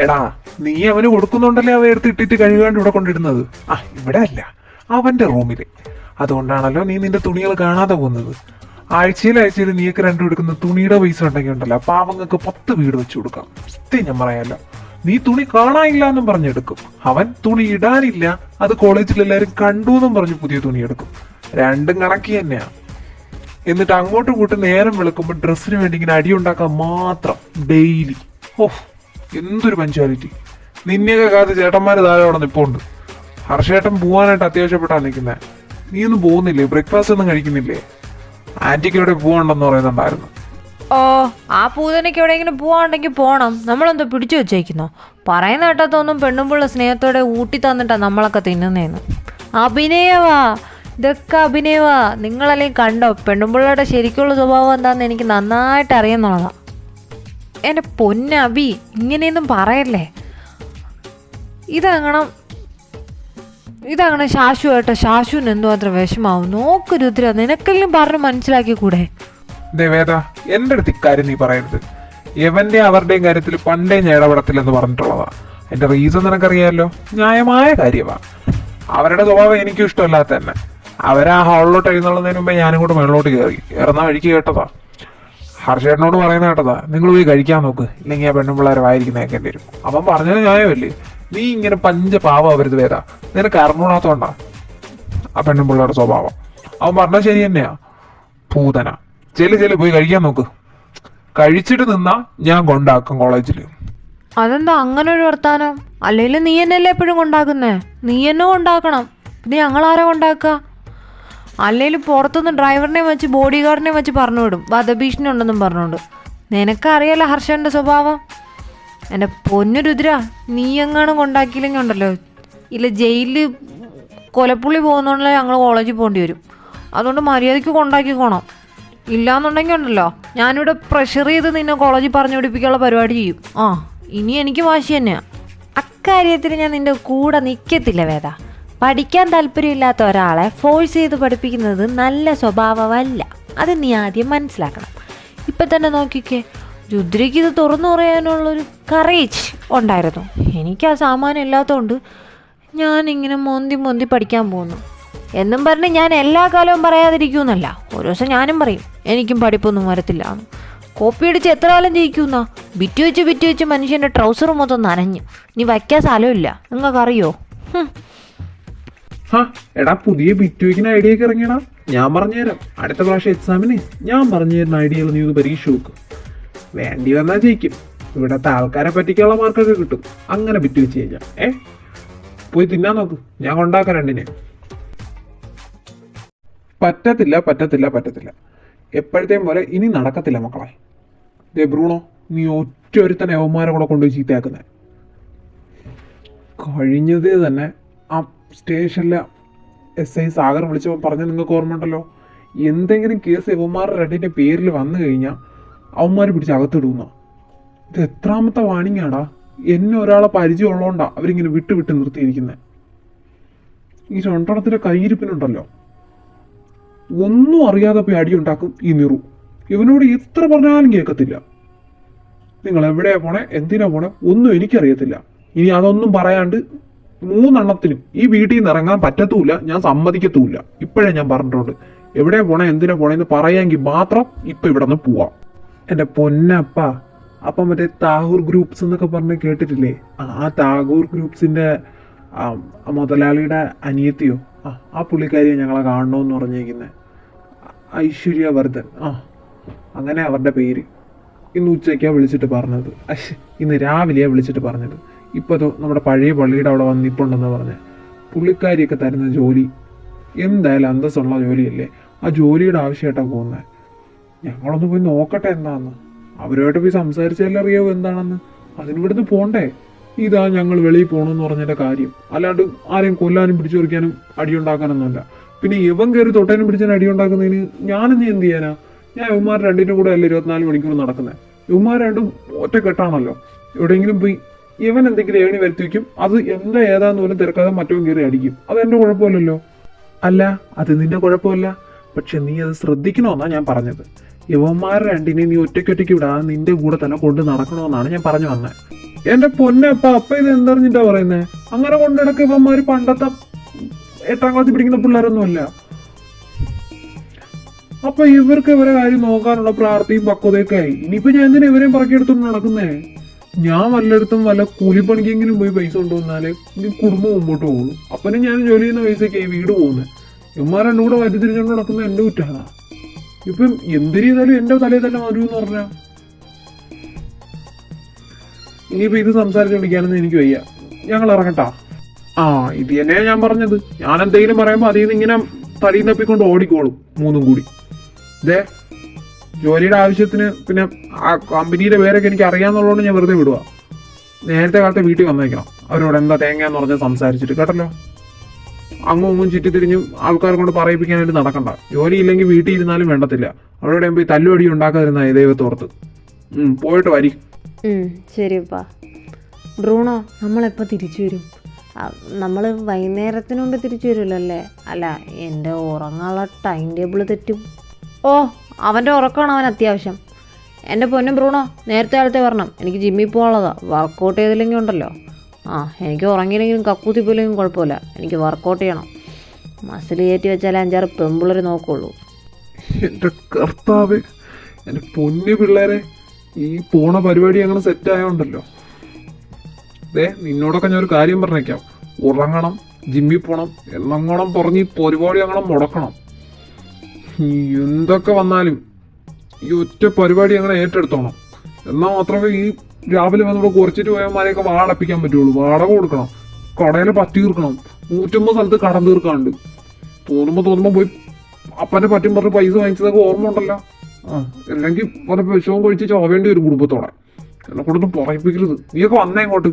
എടാ നീ അവന് കൊടുക്കുന്നുണ്ടല്ലേ അവ എടുത്ത് ഇട്ടിട്ട് കഴുകാണ്ട് ഇവിടെ കൊണ്ടിടുന്നത്. ആ ഇവിടെ അല്ല, അവന്റെ റൂമില്. അതുകൊണ്ടാണല്ലോ നീ നിന്റെ തുണികൾ കാണാതെ പോകുന്നത്. ആഴ്ചയിൽ നീയൊക്കെ 2 എടുക്കുന്ന തുണിയുടെ പൈസ ഉണ്ടെങ്കിൽ ഉണ്ടല്ലോ പാവങ്ങൾക്ക് 10 വീട് വെച്ച് കൊടുക്കാം. സത്യം ഞാൻ പറയാമല്ലോ. നീ തുണി കാണാനില്ല എന്നും പറഞ്ഞെടുക്കും. അവൻ തുണി ഇടാനില്ല, അത് കോളേജിൽ എല്ലാവരും കണ്ടു എന്നും പറഞ്ഞ് പുതിയ തുണി എടുക്കും. രണ്ടും കണക്കി തന്നെയാ. എന്നിട്ട് അങ്ങോട്ടും ഇങ്ങോട്ടും നേരം വെളുക്കുമ്പോൾ ഡ്രസ്സിന് വേണ്ടി ഇങ്ങനെ അടിയുണ്ടാക്കാൻ മാത്രം ഡെയിലി. ഓഹ് എന്തൊരു പഞ്ച്വാലിറ്റി. നിന്നെയൊക്കെ കാത്ത് ചേട്ടന്മാര് താഴെ അവിടെ നിൽപ്പുണ്ട്. ഹർഷേട്ടൻ പോവാനായിട്ട് അത്യാവശ്യപ്പെട്ടാ നിൽക്കുന്നത്. നീ ഒന്നും പോകുന്നില്ലേ? ബ്രേക്ക്ഫാസ്റ്റ് ഒന്നും കഴിക്കുന്നില്ലേ? ആന്റിക്ക് എവിടെ പോകണ്ടെന്ന് പറയുന്നുണ്ടായിരുന്നു. ഓ ആ പൂതനയ്ക്ക് എവിടെയെങ്കിലും പോവാണ്ടെങ്കിൽ പോകണം. നമ്മളെന്തോ പിടിച്ചു വെച്ചേക്കുന്നോ? പറയുന്ന കേട്ടതൊന്നും പെണ്ണുമ്പുള്ള സ്നേഹത്തോടെ ഊട്ടി തന്നിട്ടാ നമ്മളൊക്കെ തിന്നുന്നേന്ന്. അഭിനയവാ, ഇതൊക്കെ അഭിനയവാ. നിങ്ങളല്ലെങ്കിൽ കണ്ടോ പെണ്ണുമ്പിള്ളയുടെ ശരിക്കുള്ള സ്വഭാവം എന്താണെന്ന് എനിക്ക് നന്നായിട്ട് അറിയുന്നുള്ളതാ. എൻ്റെ പൊന്നബി, ഇങ്ങനെയൊന്നും പറയല്ലേ. ഇതങ്ങനെ ശാശുവായിട്ട് ശാശുവിന് എന്തോ അത്ര വിഷമാവും. നോക്ക് രുദ്ര, നിനക്കെല്ലാം പറഞ്ഞ് മനസ്സിലാക്കി കൂടെ? ദേവേദ, എന്റെ അടുത്ത് ഇക്കാര്യം നീ പറയരുത്. എവന്റെ അവരുടെയും കാര്യത്തിൽ പണ്ടേ ഞാൻ ഇടപെടത്തില്ലെന്ന് പറഞ്ഞിട്ടുള്ളതാ. എന്റെ റീസൺ നിനക്കറിയാമല്ലോ. ന്യായമായ കാര്യമാ. അവരുടെ സ്വഭാവം എനിക്കും ഇഷ്ടമല്ലാത്ത തന്നെ. അവരാ ഹാളിലോട്ട് എഴുന്നള്ളുന്നതിന് മുമ്പേ ഞാനും കൂടെ മേളിലോട്ട് കയറി ഇറന്ന വഴിക്ക് കേട്ടതാ. ഹർഷേട്ടനോട് പറയുന്ന കേട്ടതാ, നിങ്ങൾ പോയി കഴിക്കാൻ നോക്ക്, ഇല്ലെങ്കിൽ ആ പെണ്ണുപിള്ളേരെ വായിരിക്കുന്ന കേൾക്കേണ്ടി വരും. അവൻ പറഞ്ഞത് ന്യായമല്ലേ. നീ ഇങ്ങനെ പഞ്ചപാവം അവരുത് വേദ. നിനക്ക് അറിഞ്ഞൂടാത്തോണ്ടാ ആ പെണ്ണുപിള്ളേരുടെ സ്വഭാവം. അവൻ പറഞ്ഞാൽ ശരി തന്നെയാ. പൂതന ചെല്ലു പോയി കഴിക്കാൻ നോക്ക്. കഴിച്ചിട്ട് നിന്നാ ഞാൻ കൊണ്ടാക്കും കോളേജില്. അതെന്താ അങ്ങനെ ഒരു വർത്താനം? അല്ലെങ്കിൽ നീ എന്നല്ലേ എപ്പോഴും കൊണ്ടാക്കുന്നേ? നീ എന്നെ കൊണ്ടാക്കണം. പിന്നെ ഞങ്ങളാരെ കൊണ്ടാക്കുക? അല്ലെങ്കിൽ പുറത്തുനിന്ന് ഡ്രൈവറിനെ വെച്ച് ബോഡി ഗാർഡിനെ വെച്ച് പറഞ്ഞു വിടും വധഭീഷണി ഉണ്ടെന്നും പറഞ്ഞുകൊണ്ട്. നിനക്കറിയാലോ ഹർഷന്റെ സ്വഭാവം. എൻ്റെ പൊന്നു രുദ്ര, നീ എങ്ങാനും കൊണ്ടാക്കിയില്ലെങ്കിൽ ഉണ്ടല്ലോ, ഇല്ല ജയിലിൽ കൊലപ്പുള്ളി പോകുന്നതുകൊണ്ടല്ലേ ഞങ്ങൾ കോളേജിൽ പോകേണ്ടി വരും. അതുകൊണ്ട് മര്യാദയ്ക്ക് കൊണ്ടാക്കിക്കോണം. ഇല്ലാന്നുണ്ടെങ്കിൽ ഉണ്ടല്ലോ ഞാനിവിടെ പ്രഷർ ചെയ്ത് നിന്നെ കോളേജിൽ പറഞ്ഞു പിടിപ്പിക്കാനുള്ള പരിപാടി ചെയ്യും. ആ ഇനി എനിക്ക് വാശി തന്നെയാണ്. അക്കാര്യത്തിൽ ഞാൻ നിൻ്റെ കൂടെ നിൽക്കത്തില്ല വേദ. പഠിക്കാൻ താല്പര്യമില്ലാത്ത ഒരാളെ ഫോഴ്സ് ചെയ്ത് പഠിപ്പിക്കുന്നത് നല്ല സ്വഭാവമല്ല. അത് നീ ആദ്യം മനസ്സിലാക്കണം. ഇപ്പം തന്നെ നോക്കിക്കേ, രുദ്രയ്ക്ക് ഇത് തുറന്നു പറയാനുള്ളൊരു കറേജ് ഉണ്ടായിരുന്നു. എനിക്ക് ആ സാമാനം ഇല്ലാത്തതുകൊണ്ട് ഞാനിങ്ങനെ മൊന്തി പഠിക്കാൻ പോകുന്നു. എന്നും പറഞ്ഞ് ഞാൻ എല്ലാ കാലവും പറയാതിരിക്കുമെന്നല്ല. ഒരു ദിവസം ഞാനും പറയും എനിക്കും പഠിപ്പൊന്നും വരത്തില്ല. കോപ്പി അടിച്ച് എത്ര കാലം ജയിക്കുന്നാ? ബിറ്റ് വെച്ച് മനുഷ്യൻ്റെ ട്രൗസർ മൊത്തം നനഞ്ഞു. ഇനി വയ്ക്കാൻ സ്ഥലമില്ല. നിങ്ങൾക്കറിയോ? എടാ, പുതിയ ബിറ്റ് വയ്ക്കുന്ന ഐഡിയ ഒക്കെ ഇറങ്ങിയടാ. ഞാൻ പറഞ്ഞുതരാം. അടുത്ത പ്രാവശ്യം എക്സാമിന് ഞാൻ പറഞ്ഞു തരുന്ന ഐഡിയകൾ നീ ഒന്ന് പരീക്ഷ നോക്കും. വേണ്ടി വന്നാൽ ജയിക്കും. ഇവിടത്തെ ആൾക്കാരെ പറ്റിക്കാനുള്ള മാർക്കൊക്കെ കിട്ടും അങ്ങനെ ബിറ്റ് വെച്ച് കഴിഞ്ഞാൽ. പോയി തിന്നാൻ നോക്ക്. ഞാൻ കൊണ്ടാക്കാം രണ്ടിനെ. പറ്റത്തില്ല. എപ്പോഴത്തെയും പോലെ ഇനി നടക്കത്തില്ല മക്കളെ. ദേ ബ്രൂണോ, നീ ഒറ്റ ഒരുത്തന്നെ യവന്മാരെ കൂടെ കൊണ്ടുപോയി ചീത്തയാക്കുന്നത്. കഴിഞ്ഞത് തന്നെ ആ സ്റ്റേഷനിലെ SI സാഗർ വിളിച്ചപ്പോൾ പറഞ്ഞ നിങ്ങൾക്ക് ഓർമ്മ ഉണ്ടല്ലോ, എന്തെങ്കിലും കേസ് യവന്മാരുടെ രണ്ടിൻ്റെ പേരിൽ വന്നു കഴിഞ്ഞാൽ അവന്മാർ പിടിച്ച് അകത്തിടുന്ന. ഇത് എത്രാമത്തെ വാണിംഗ് ആടാ? എന്നെ ഒരാളെ പരിചയം ഉള്ളതുകൊണ്ടാ അവരിങ്ങനെ വിട്ട് നിർത്തിയിരിക്കുന്നത്. ഈ രണ്ടെണ്ണത്തിൻ്റെ കയ്യിരിപ്പിനുണ്ടല്ലോ, ഒന്നും അറിയാതെ പോയി അടിയുണ്ടാക്കും ഈ നിറു. ഇവനോട് എത്ര പറഞ്ഞാലും കേൾക്കത്തില്ല. നിങ്ങൾ എവിടെയാ പോണേ, എന്തിനാ പോണേ ഒന്നും എനിക്കറിയത്തില്ല. ഇനി അതൊന്നും പറയാണ്ട് 3 എണ്ണത്തിനും ഈ വീട്ടിൽ നിന്ന് ഇറങ്ങാൻ പറ്റത്തുമില്ല, ഞാൻ സമ്മതിക്കത്തുമില്ല. ഇപ്പോഴേ ഞാൻ പറഞ്ഞിട്ടുണ്ട്, എവിടെയാ പോണേ എന്തിനാ പോണേന്ന് പറയാമെങ്കിൽ മാത്രം ഇപ്പം ഇവിടെ നിന്ന് പോവാം. എൻ്റെ പൊന്നപ്പ, അപ്പം മറ്റേ താഗൂർ ഗ്രൂപ്പ്സ് എന്നൊക്കെ പറഞ്ഞ് കേട്ടിട്ടില്ലേ? ആ താഗൂർ ഗ്രൂപ്പ്സിൻ്റെ മുതലാളിയുടെ അനിയത്തിയോ ആ പുള്ളിക്കാരിയെ ഞങ്ങളെ കാണണമെന്ന് പറഞ്ഞേക്കുന്നത്. ഐശ്വര്യവർദ്ധൻ, അങ്ങനെ അവരുടെ പേര്. ഇന്ന് ഉച്ചയ്ക്കാണ് വിളിച്ചിട്ട് പറഞ്ഞത്. ഇന്ന് രാവിലെയാണ് വിളിച്ചിട്ട് പറഞ്ഞത്. ഇപ്പോൾ നമ്മുടെ പഴയ പള്ളിയുടെ അവിടെ വന്നിപ്പുണ്ടെന്ന് പറഞ്ഞ്. പുള്ളിക്കാരിയൊക്കെ തരുന്ന ജോലി എന്തായാലും അന്തസ്സുള്ള ജോലിയല്ലേ. ആ ജോലിയുടെ ആവശ്യമായിട്ടാണ് പോകുന്നത്. ഞങ്ങളൊന്ന് പോയി നോക്കട്ടെ എന്താണെന്ന്. അവരുമായിട്ട് പോയി സംസാരിച്ചാലേ അറിയാവൂ എന്താണെന്ന്. അതിനിവിടുന്ന് പോണ്ടേ? ഇതാ ഞങ്ങൾ വെളിയിൽ പോകണമെന്ന് പറഞ്ഞതിൻ്റെ കാര്യം. അല്ലാണ്ട് ആരെയും കൊല്ലാനും പിടിച്ചു പറിക്കാനും അടിയുണ്ടാക്കാനൊന്നുമല്ല. പിന്നെ ഇവൻ കയറി തൊട്ടേനും പിടിച്ചാൽ അടിയുണ്ടാക്കുന്നതിന് ഞാനെന്ന് എന്ത് ചെയ്യാനാ? ഞാൻ ഇവന്മാർ രണ്ടിൻ്റെ കൂടെ അല്ലേ 24 മണിക്കൂർ നടക്കുന്നത്. ഇവന്മാർ രണ്ടും ഒറ്റ കെട്ടാണല്ലോ. എവിടെയെങ്കിലും പോയി ഇവൻ എന്തെങ്കിലും ഏണി വരുത്തി വയ്ക്കും. അത് എന്താ ഏതാന്ന് പോലും തിരക്കാതെ മറ്റവൻ കയറി അടിക്കും. അതെൻ്റെ കുഴപ്പമില്ലല്ലോ. അല്ല, അത് നിന്റെ കുഴപ്പമില്ല. പക്ഷെ നീ അത് ശ്രദ്ധിക്കണമെന്നാ ഞാൻ പറഞ്ഞത്. യവന്മാർ രണ്ടിനെ നീ ഒറ്റയ്ക്കൊറ്റയ്ക്ക് വിടാതെ നിന്റെ കൂടെ തന്നെ കൊണ്ട് നടക്കണമെന്നാണ് ഞാൻ പറഞ്ഞു വന്നത്. എന്റെ പൊന്നപ്പ, അപ്പ ഇത് എന്തറിഞ്ഞിട്ടാ പറയുന്നേ? അങ്ങനെ കൊണ്ടിടക്ക് ഇവന്മാർ പണ്ടത്തെ 8ാം ക്ലാസ്സിൽ പഠിക്കുന്ന പിള്ളേരൊന്നുമല്ല. അപ്പൊ ഇവർക്ക് ഇവരെ കാര്യം നോക്കാനുള്ള പ്രാർത്ഥനയും പക്വതയൊക്കെ ആയി. ഇനിയിപ്പോ ഞാൻ എന്തിനാ ഇവരെയും പറക്കിയെടുത്തോണ്ട് നടക്കുന്നേ? ഞാൻ വല്ലയിടത്തും വല്ല കൂലിപ്പണിക്കെങ്കിലും പോയി പൈസ കൊണ്ടുവന്നാലേ കുടുംബം മുമ്പോട്ട് പോകുള്ളൂ. അപ്പനും ഞാൻ ജോലി ചെയ്യുന്ന പൈസയൊക്കെ വീട് പോകുന്നത്. ഇവന്മാർ രണ്ടും കൂടെ വരി തിരിഞ്ഞുകൊണ്ട് നടക്കുന്നത് എന്റെ കുറ്റാണ്. ഇപ്പം എന്തിനു ചെയ്താലും എന്റെ തലയിൽ തന്നെ മരുന്ന് പറഞ്ഞ. ഇനിയിപ്പോ ഇത് സംസാരിച്ചോണ്ടിരിക്കാനെന്ന് എനിക്ക് വയ്യ. ഞങ്ങൾ ഇറങ്ങട്ടാ? ഇത് തന്നെയാ ഞാൻ പറഞ്ഞത്. ഞാൻ എന്തെങ്കിലും പറയുമ്പോ അതിൽ നിന്ന് ഇങ്ങനെ തടിയും തപ്പിക്കൊണ്ട് ഓടിക്കോളും 3ഉം കൂടി. ഇതേ ജോലിയുടെ ആവശ്യത്തിന് പിന്നെ ആ കമ്പനിയുടെ പേരൊക്കെ എനിക്ക് അറിയാന്നുള്ളതുകൊണ്ട് ഞാൻ വെറുതെ വിടുക. നേരത്തെ കാലത്തെ വീട്ടിൽ വന്നേക്കണം. അവരോട് എന്താ തേങ്ങാന്ന് പറഞ്ഞ് സംസാരിച്ചിട്ട് കേട്ടല്ലോ. അങ്ങും ചുറ്റിത്തിരിഞ്ഞ് ആൾക്കാരെ കൊണ്ട് പറയിപ്പിക്കാനായിട്ട് നടക്കണ്ട. ജോലി ഇല്ലെങ്കിൽ വീട്ടിൽ ഇരുന്നാലും വേണ്ടത്തില്ല. അവരോട് പോയി തല്ലുപടി ഉണ്ടാക്കാതിരുന്ന ദൈവത്തോർത്ത്. പോയിട്ട് വരി. ശരിപ്പാ. ബ്രൂണോ, നമ്മളെപ്പോൾ തിരിച്ചു വരും? നമ്മൾ വൈകുന്നേരത്തിന് മുമ്പ് തിരിച്ചു വരുമല്ലോ അല്ലേ? അല്ല, എൻ്റെ ഉറങ്ങാനുള്ള ടൈം ടേബിൾ തെറ്റും. അവൻ്റെ ഉറക്കമാണ് അവൻ അത്യാവശ്യം. എൻ്റെ പൊന്നും ബ്രൂണോ, നേരത്തെ കാലത്തെ വരണം. എനിക്ക് ജിമ്മിൽ പോകാനുള്ളതാണ്. വർക്കൗട്ട് ചെയ്തില്ലെങ്കിൽ ഉണ്ടല്ലോ, എനിക്ക് ഉറങ്ങിയില്ലെങ്കിലും കക്കൂത്തി പോയില്ലെങ്കിലും കുഴപ്പമില്ല. എനിക്ക് വർക്കൗട്ട് ചെയ്യണം. മസിൽ കയറ്റി വെച്ചാലേ 5-6 പെമ്പിള്ളേർ നോക്കുള്ളൂ. എൻ്റെ കർത്താവ്, എൻ്റെ പൊന്നു പിള്ളേരെ, ഈ പോണ പരിപാടി അങ്ങനെ സെറ്റ് ആയോണ്ടല്ലോ. നിന്നോടൊക്കെ ഞാൻ ഒരു കാര്യം പറഞ്ഞേക്കാം. ഉറങ്ങണം, ജിമ്മിൽ പോകണം എന്നങ്ങോണം പറഞ്ഞ് ഈ പരിപാടി അങ്ങനെ മുടക്കണം. എന്തൊക്കെ വന്നാലും ഈ ഒറ്റ പരിപാടി അങ്ങനെ ഏറ്റെടുത്തോണം. എന്നാൽ മാത്രമേ ഈ രാവിലെ വന്നിവിടെ കുറച്ചിട്ട് പോയമാരെയൊക്കെ വാടപ്പിക്കാൻ പറ്റുള്ളൂ. വാടക കൊടുക്കണം, കടയിൽ പറ്റി തീർക്കണം, 150 സ്ഥലത്ത് കടം തീർക്കാണ്ട്. തോന്നുമ്പോൾ പോയി അപ്പൻ്റെ പറ്റും പറഞ്ഞ് പൈസ വാങ്ങിച്ചതൊക്കെ ഓർമ്മ ഉണ്ടല്ലോ. അല്ലെങ്കിൽ പല വിഷവും കഴിച്ച് ചോവേണ്ടി വരും കുടുംബത്തോടെ. എന്നെ കൊണ്ടൊന്നും പറയിപ്പിക്കരുത്. നീയൊക്കെ വന്നേ ഇങ്ങോട്ട്.